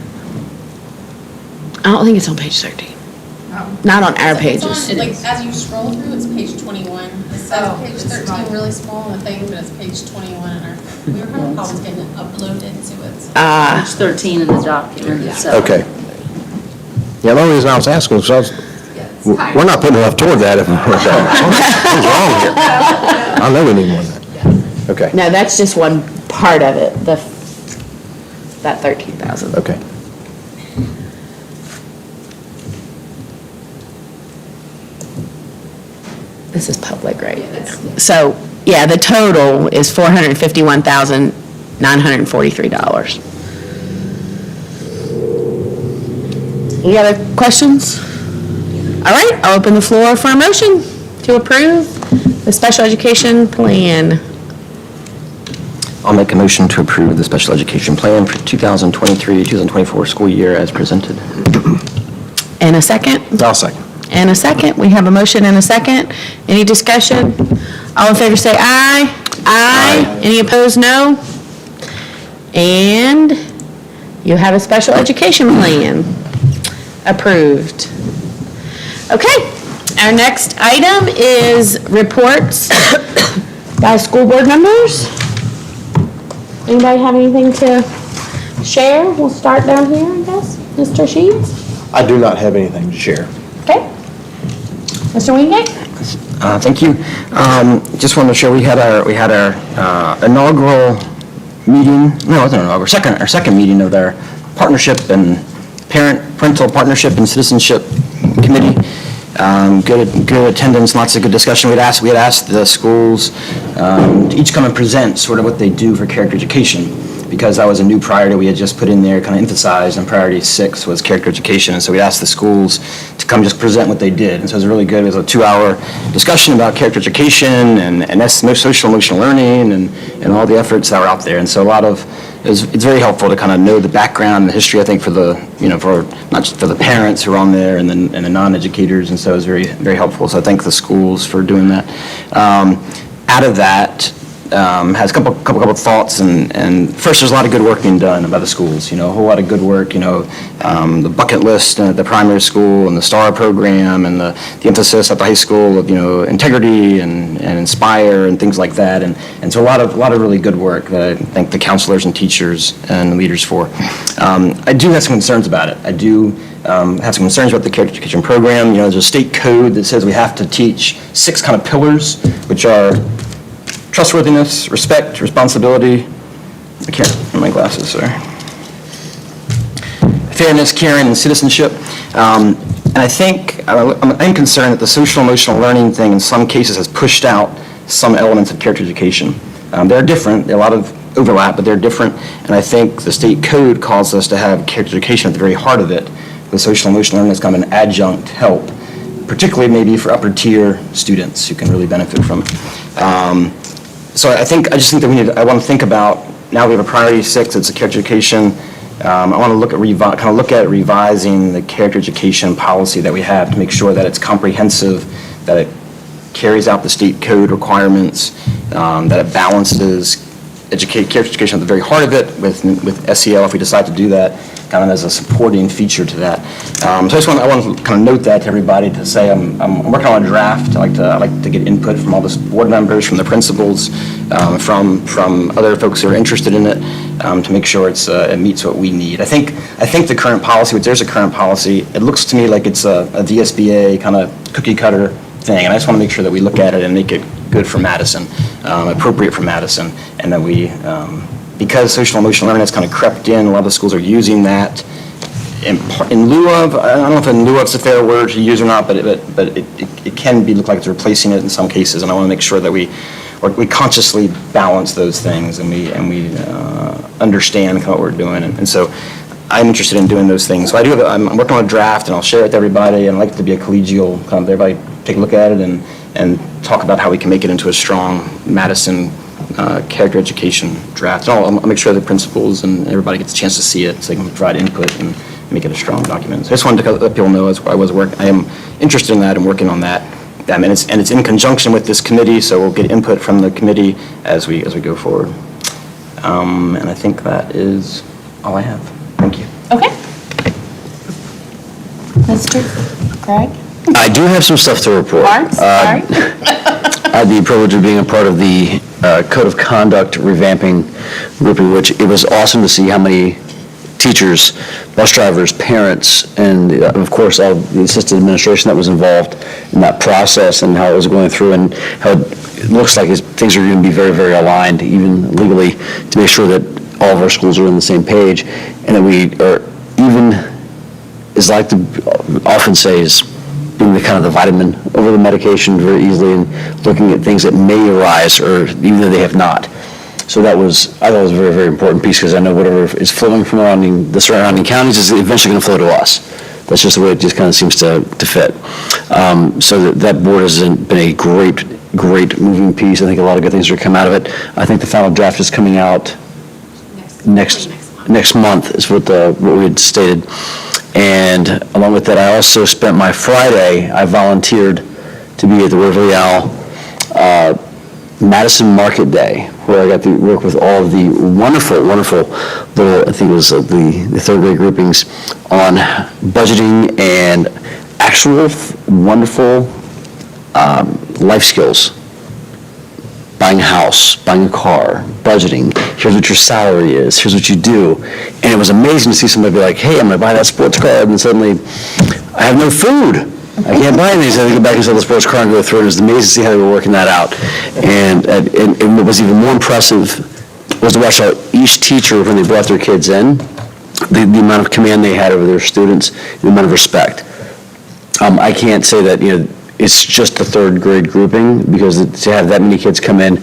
I don't think it's on page 13. Not on our pages. Like, as you scroll through, it's page 21. It says page 13 really small in the thing, but it's page 21 in our, we were having problems getting it uploaded to it. so- Ah, Page 13 in the document itself. Okay. Yeah, the only reason I was asking was we're not putting enough toward that. What's wrong here? I know we need more than that. Okay, no, that's just one part of it, that 13,000. okay. This is public, right? So, yeah, the total is $451,943. Any other questions? All right, I'll open the floor for a motion to approve the special education plan. I'll make a motion to approve the special education plan for 2023-2024 school year as presented. And a second? I'll second. And a second. We have a motion and a second. Any discussion? All in favor say aye. Aye. Any opposed, no? And you have a special education plan approved. Okay, our next item is reports by school board members. Anybody have anything to share? We'll start down here, I guess. Mr. Sheets? I do not have anything to share. Okay. Mr. Wingate? Thank you. Just wanted to share, we had our inaugural meeting, no, it wasn't inaugural, our second meeting of our partnership and parental partnership and citizenship committee. Good attendance, lots of good discussion. We had asked the schools to each come and present sort of what they do for character education, because that was a new priority we had just put in there, kind of emphasized, and priority 6 was character education. And so we asked the schools to come just present what they did. And so it was really good. It was a 2-hour discussion about character education and social emotional learning and all the efforts that were out there. And so it's very helpful to kind of know the background and the history, I think, for not just for the parents who are on there and the non-educators. And so it was very, very helpful. So I thank the schools for doing that. Out of that, has a couple thoughts, and first, there's a lot of good work being done by the schools, a whole lot of good work, the bucket list at the primary school and the STAR program and the emphasis at the high school of, integrity and inspire and things like that, and so a lot of really good work that I thank the counselors and teachers and leaders for. I do have some concerns about it. I do have some concerns about the character education program. There's a state code that says we have to teach 6 kind of pillars, which are trustworthiness, respect, responsibility, I can't find my glasses, sorry. Fairness, caring, and citizenship. And I think, I'm concerned that the social emotional learning thing in some cases has pushed out some elements of character education. They're different, there are a lot of overlap, but they're different, and I think the state code calls us to have character education at the very heart of it. The social emotional learning is kind of an adjunct help, particularly maybe for upper tier students who can really benefit from it. So I just think that I want to think about, now we have a priority 6, it's a character education. I want to look at revising the character education policy that we have to make sure that it's comprehensive, that it carries out the state code requirements, that it balances character education at the very heart of it with SEL if we decide to do that, kind of as a supporting feature to that. So I want to kind of note that to everybody, to say I'm working on a draft. I like to get input from all the board members, from the principals, from other folks who are interested in it, to make sure it meets what we need. I think the current policy, there's a current policy, it looks to me like it's a VSBA kind of cookie cutter thing, and I just want to make sure that we look at it and make it good for Madison, appropriate for Madison, and that we, because social emotional learning has kind of crept in, a lot of the schools are using that in lieu of, I don't know if in lieu of is a fair word to use or not, but it can look like it's replacing it in some cases, and I want to make sure that we consciously balance those things and we understand kind of what we're doing, and so I'm interested in doing those things. So I'm working on a draft, and I'll share it with everybody, and I'd like it to be a collegial, kind of everybody take a look at it and talk about how we can make it into a strong Madison character education draft. I'll make sure the principals and everybody gets a chance to see it so they can provide input and make it a strong document. So I just wanted to let people know I am interested in that and working on that. And it's in conjunction with this committee, so we'll get input from the committee as we go forward. And I think that is all I have. Thank you. Okay. Mr. Greg? I do have some stuff to report. Sorry. I had the privilege of being a part of the Code of Conduct revamping group, in which it was awesome to see how many teachers, bus drivers, parents, and of course all the assistant administration that was involved in that process, and how it was going through, and how it looks like things are going to be very, very aligned, even legally, to make sure that all of our schools are on the same page, and that we are even, as I like to often say, is being the kind of the vitamin over the medication very easily, and looking at things that may arise, or even though they have not. So I thought it was a very, very important piece, because I know whatever is flowing from the surrounding counties is eventually going to flow to us. That's just the way it just kind of seems to fit. So that board has been a great moving piece. I think a lot of good things are come out of it. I think the final draft is coming out next month is what we had stated. And along with that, I also spent my Friday, I volunteered to be at the Waverly Owl Madison Market Day, where I got to work with all of the wonderful little, I think it was the third grade groupings, on budgeting and actual wonderful life skills buying a house, buying a car, budgeting, here's what your salary is, here's what you do. And it was amazing to see somebody be like, hey, I'm gonna buy that sports car, and then suddenly, I have no food. I can't buy anything, so I have to go back and sell the sports car and go through it. It was amazing to see how they were working that out. And what was even more impressive was to watch how each teacher, when they brought their kids in, the amount of command they had over their students, the amount of respect. I can't say that, it's just the third grade grouping, because to have that many kids come in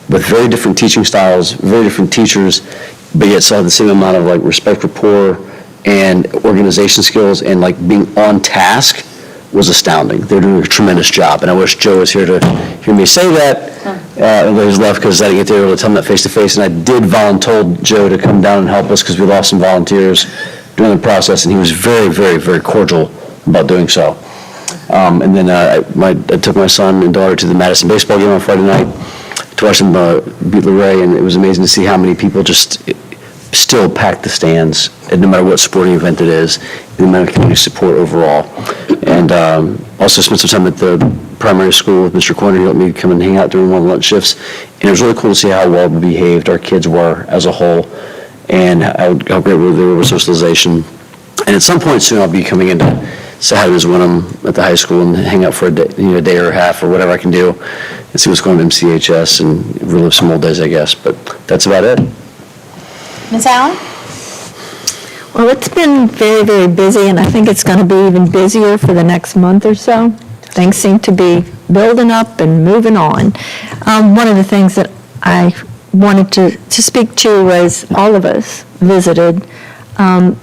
with very different teaching styles, very different teachers, but yet still have the same amount of like respect, rapport, and organization skills, and like being on task was astounding. They're doing a tremendous job, and I wish Joe was here to hear me say that. He's left because I didn't get to be able to tell him that face to face, and I did told Joe to come down and help us because we lost some volunteers during the process, and he was very, very, very cordial about doing so. And then I took my son and daughter to the Madison baseball game on Friday night to watch them beat Luray, and it was amazing to see how many people just still pack the stands, and no matter what sporting event it is, the amount of community support overall. And also spent some time at the primary school with Mr. Corner. He let me come and hang out during one of the lunch shifts, and it was really cool to see how well behaved our kids were as a whole, and how great they were with socialization. And at some point soon, I'll be coming in to say hi to Ms. Wenham at the high school and hang out for a day or a half or whatever I can do, and see what's going on at MCHS and relive some old days, I guess. But that's about it. Ms. Allen? Well, it's been very, very busy, and I think it's going to be even busier for the next month or so. Things seem to be building up and moving on. One of the things that I wanted to speak to was all of us visited the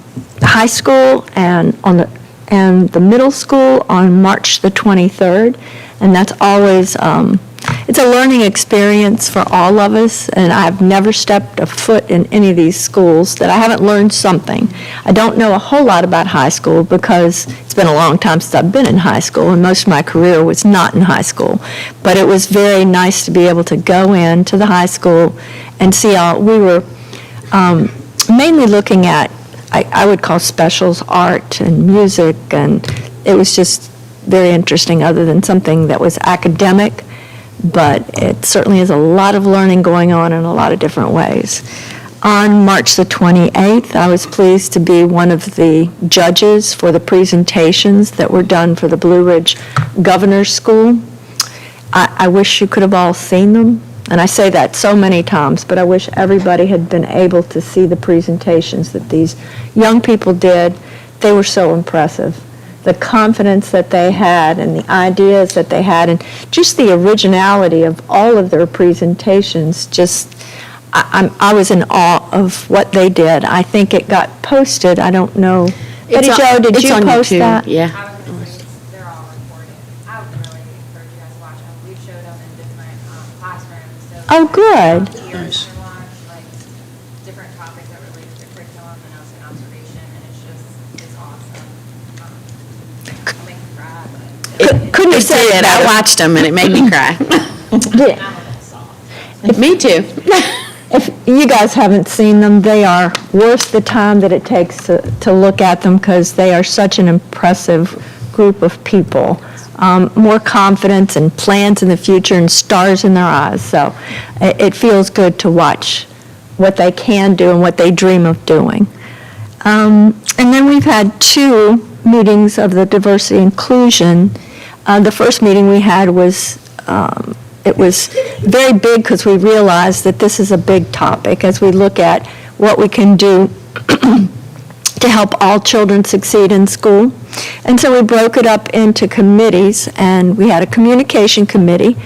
high school and the middle school on March the 23rd, and that's always it's a learning experience for all of us, and I've never stepped a foot in any of these schools that I haven't learned something. I don't know a whole lot about high school because it's been a long time since I've been in high school, and most of my career was not in high school. But it was very nice to be able to go into the high school and see how we were mainly looking at, I would call specials art and music, and it was just very interesting other than something that was academic. But it certainly is a lot of learning going on in a lot of different ways. On March the 28th, I was pleased to be one of the judges for the presentations that were done for the Blue Ridge Governor's School. I wish you could have all seen them, and I say that so many times, but I wish everybody had been able to see the presentations that these young people did. They were so impressive. The confidence that they had and the ideas that they had and just the originality of all of their presentations, I was in awe of what they did. I think it got posted, I don't know. Betty Jo, did you post that? Yeah. They're all recorded. I would really encourage you guys to watch them. We've showed them in different classrooms. So Oh, good. Nice. Like different topics that relate to curriculum and also observation, and it's awesome. I'll make you cry, but Couldn't have said it. I watched them and it made me cry. Me too. If you guys haven't seen them, they are worth the time that it takes to look at them because they are such an impressive group of people. More confidence and plans in the future and stars in their eyes. So it feels good to watch what they can do and what they dream of doing. And then we've had 2 meetings of the diversity inclusion. The first meeting we had was, it was very big because we realized that this is a big topic as we look at what we can do to help all children succeed in school. And so we broke it up into committees, and we had a communication committee,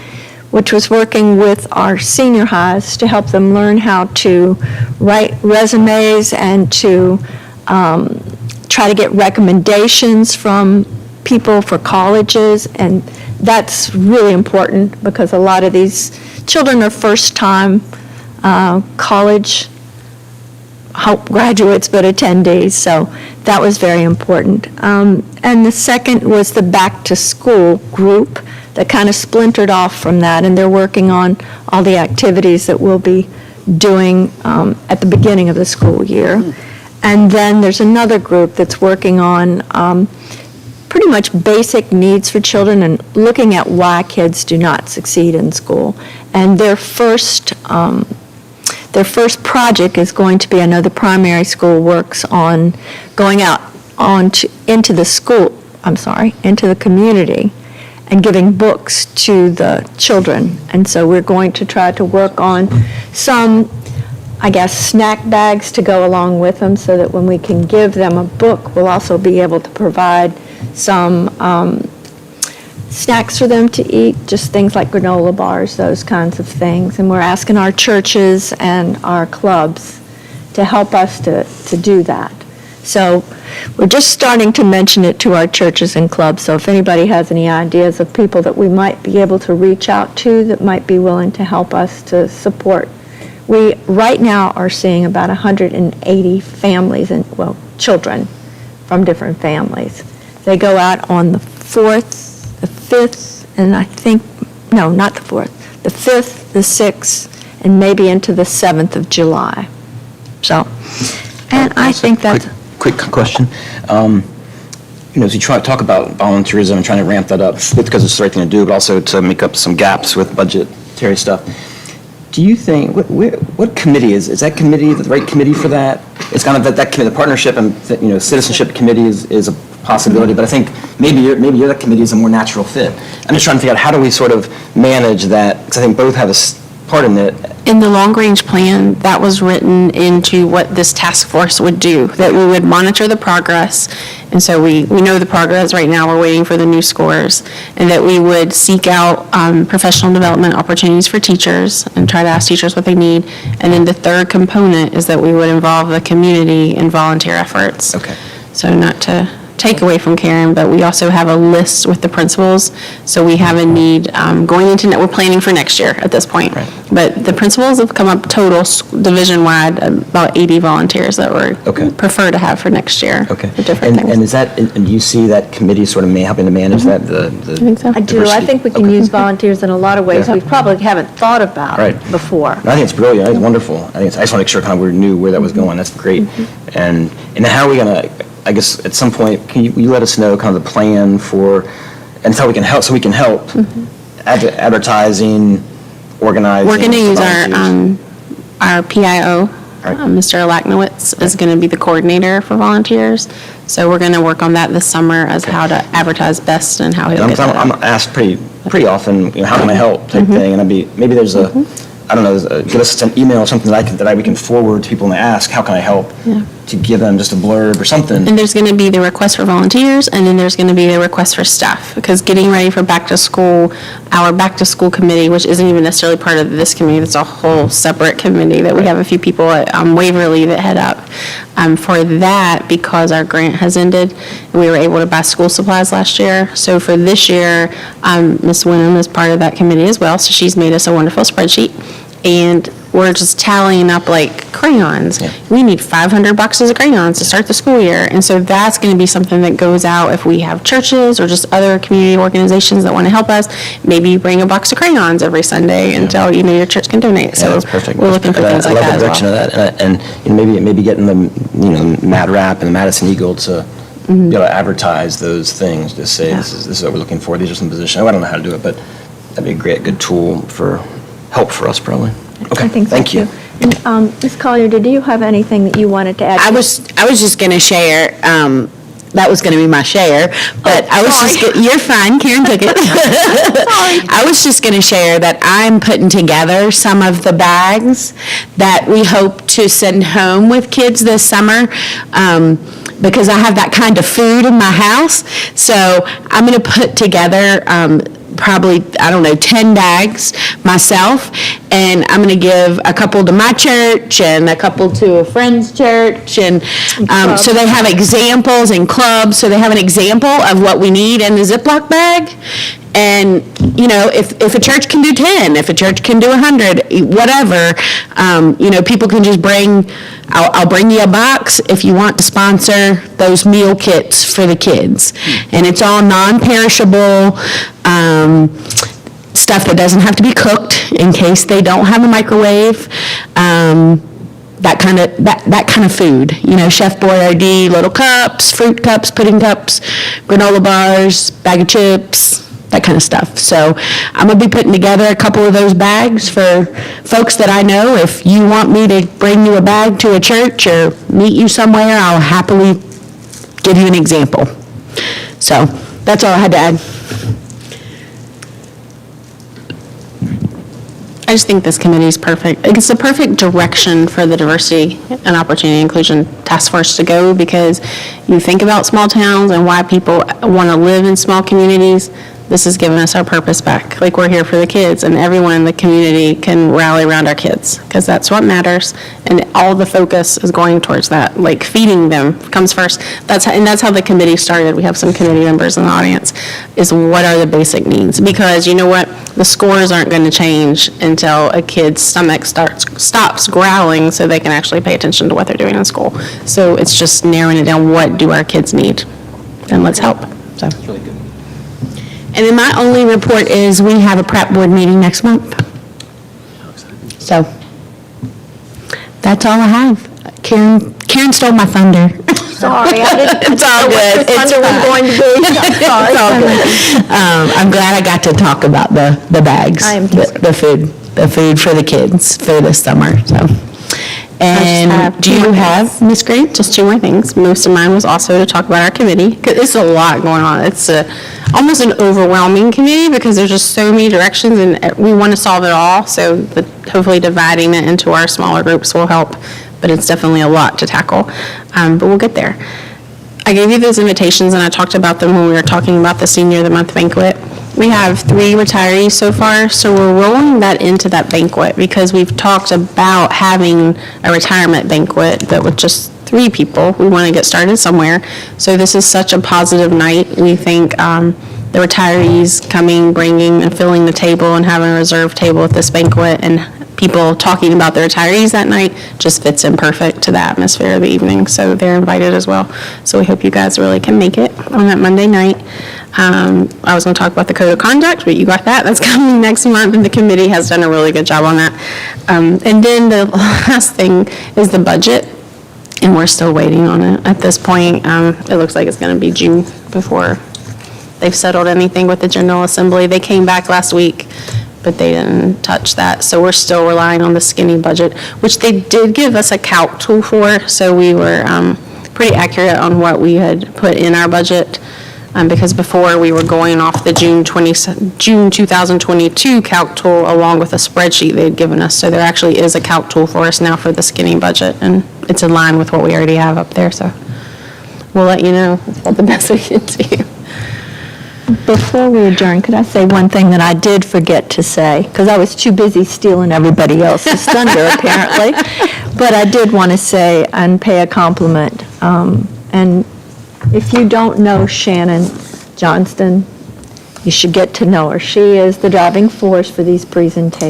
which was working with our senior highs to help them learn how to write resumes and to try to get recommendations from people for colleges, and that's really important because a lot of these children are first-time college graduates, but attendees, so that was very important. And the second was the back-to-school group that kind of splintered off from that, and they're working on all the activities that we'll be doing at the beginning of the school year. And then there's another group that's working on pretty much basic needs for children and looking at why kids do not succeed in school. And their first project is going to be, I know the primary school works on going out into the community and giving books to the children. And so we're going to try to work on some, I guess, snack bags to go along with them so that when we can give them a book, we'll also be able to provide some snacks for them to eat, just things like granola bars, those kinds of things. And we're asking our churches and our clubs to help us to do that. So we're just starting to mention it to our churches and clubs. So if anybody has any ideas of people that we might be able to reach out to that might be willing to help us to support. We right now are seeing about 180 families and, children from different families. They go out on the 4th, the 5th, and I think, no, not the 4th, the 5th, the 6th, and maybe into the 7th of July. So, and I think that's... Quick question. As you talk about volunteerism and trying to ramp that up, because it's the right thing to do, but also to make up some gaps with budgetary stuff, do you think, what committee is that committee the right committee for that? It's kind of that committee, the partnership and, citizenship committee is a possibility, but I think maybe your that committee is a more natural fit. I'm just trying to figure out how do we sort of manage that, because I think both have a part in it. In the long-range plan, that was written into what this task force would do, that we would monitor the progress, and so we know the progress right now, we're waiting for the new scores, and that we would seek out professional development opportunities for teachers and try to ask teachers what they need. And then the third component is that we would involve the community in volunteer efforts. Okay. So not to take away from Karen, but we also have a list with the principals, so we have a need going into, we're planning for next year at this point. Right. But the principals have come up total, division-wide, about 80 volunteers that we prefer to have for next year. Okay. For different things. And is that, and do you see that committee sort of helping to manage that? I think so. I do. I think we can use volunteers in a lot of ways we probably haven't thought about before. I think it's brilliant. I think it's wonderful. I just want to make sure kind of we knew where that was going. That's great. And how are we going to, I guess at some point, can you let us know kind of the plan for, and how we can help, advertising, organizing. We're going to use volunteers. our PIO, Mr. Lacknowitz is going to be the coordinator for volunteers. So we're going to work on that this summer as how to advertise best and how he'll get that I'm out. asked pretty often, how can I help type thing, and maybe there's I don't know, give us an email or something that we can forward to people and ask, how can I help? To give them just a blurb or something. And there's going to be the request for volunteers, and then there's going to be the request for staff, because getting ready for back to school, our back to school committee, which isn't even necessarily part of this committee, it's a whole separate committee that we have a few people at Waverly that head up. For that, because our grant has ended, we were able to buy school supplies last year. So for this year, Ms. Wenham is part of that committee as well, so she's made us a wonderful spreadsheet. And we're just tallying up like crayons. We need 500 boxes of crayons to start the school year. And so that's going to be something that goes out if we have churches or just other community organizations that want to help us. Maybe you bring a box of crayons every Sunday until your church can donate. So that's perfect. We're looking for things like that as well. I love the direction of that. And maybe getting the Mad Rap and the Madison Eagle to be able to advertise those things, to say this is what we're looking for, these are some positions. I don't know how to do it, but that'd be a good tool for help for us probably. Okay, I think so, thank you. too. And Ms. Collier, did you have anything that you wanted to add? I was just going to share, that was going to be my share, but you're fine, Karen took it. I was just going to share that I'm putting together some of the bags that we hope to send home with kids this summer, because I have that kind of food in my house. So I'm going to put together probably, 10 bags myself, and I'm going to give a couple to my church and a couple to a friend's church, and so they have examples in clubs, so they have an example of what we need in the Ziploc bag. And, if a church can do 10, if a church can do 100, whatever, people can just I'll bring you a box if you want to sponsor those meal kits for the kids. And it's all non-perishable stuff that doesn't have to be cooked in case they don't have a microwave. That kind of food, Chef Boyardee, little cups, fruit cups, pudding cups, granola bars, bag of chips, that kind of stuff. So I'm going to be putting together a couple of those bags for folks that I know. If you want me to bring you a bag to a church or meet you somewhere, I'll happily give you an example. So that's all I had to add. I just think this committee is perfect. It's the perfect direction for the Diversity and Opportunity Inclusion Task Force to go, because you think about small towns and why people want to live in small communities. This has given us our purpose back. Like, we're here for the kids, and everyone in the community can rally around our kids, because that's what matters. And all the focus is going towards that. Like, feeding them comes first. That's how the committee started. We have some committee members in the audience, is what are the basic needs? Because you know what? The scores aren't going to change until a kid's stomach stops growling so they can actually pay attention to what they're doing in school. So it's just narrowing it down. What do our kids need? And let's help. So. And then my only report is we have a prep board meeting next month. So that's all I have. Karen stole my thunder. Sorry, I didn't. It's all good. It's Thunder was going to be. Sorry. It's all good. I'm glad I got to talk about the bags. I am the food for the kids for this summer, so. And do you have, Ms. Green? Just two more things. Most of mine was also to talk about our committee, because it's a lot going on. It's almost an overwhelming committee, because there's just so many directions, and we want to solve it all, so hopefully dividing it into our smaller groups will help, but it's definitely a lot to tackle, but we'll get there. I gave you those invitations, and I talked about them when we were talking about the Senior of the Month banquet. We have 3 retirees so far, so we're rolling that into that banquet, because we've talked about having a retirement banquet that with just 3 people. We want to get started somewhere. So this is such a positive night. We think the retirees coming, bringing, and filling the table and having a reserved table at this banquet, and people talking about the retirees that night just fits in perfect to the atmosphere of the evening. So they're invited as well. So we hope you guys really can make it on that Monday night. I was going to talk about the code of conduct, but you got that. That's coming next month, and the committee has done a really good job on that. And then the last thing is the budget, and we're still waiting on it. At this point, it looks like it's going to be June before they've settled anything with the General Assembly. They came back last week, but they didn't touch that. So we're still relying on the skinny budget, which they did give us a calc tool for, so we were pretty accurate on what we had put in our budget. Because before, we were going off the June 2022 calc tool along with a spreadsheet they had given us. So there actually is a calc tool for us now for the skinny budget, and it's in line with what we already have up there. So we'll let you know. It's about the best we can do. Before we adjourn, could I say one thing that I did forget to say? Because I was too busy stealing everybody else's thunder, apparently. But I did want to say and pay a compliment. And if you don't know Shannon Johnston, you should get to know her. She is the driving force for these presentations.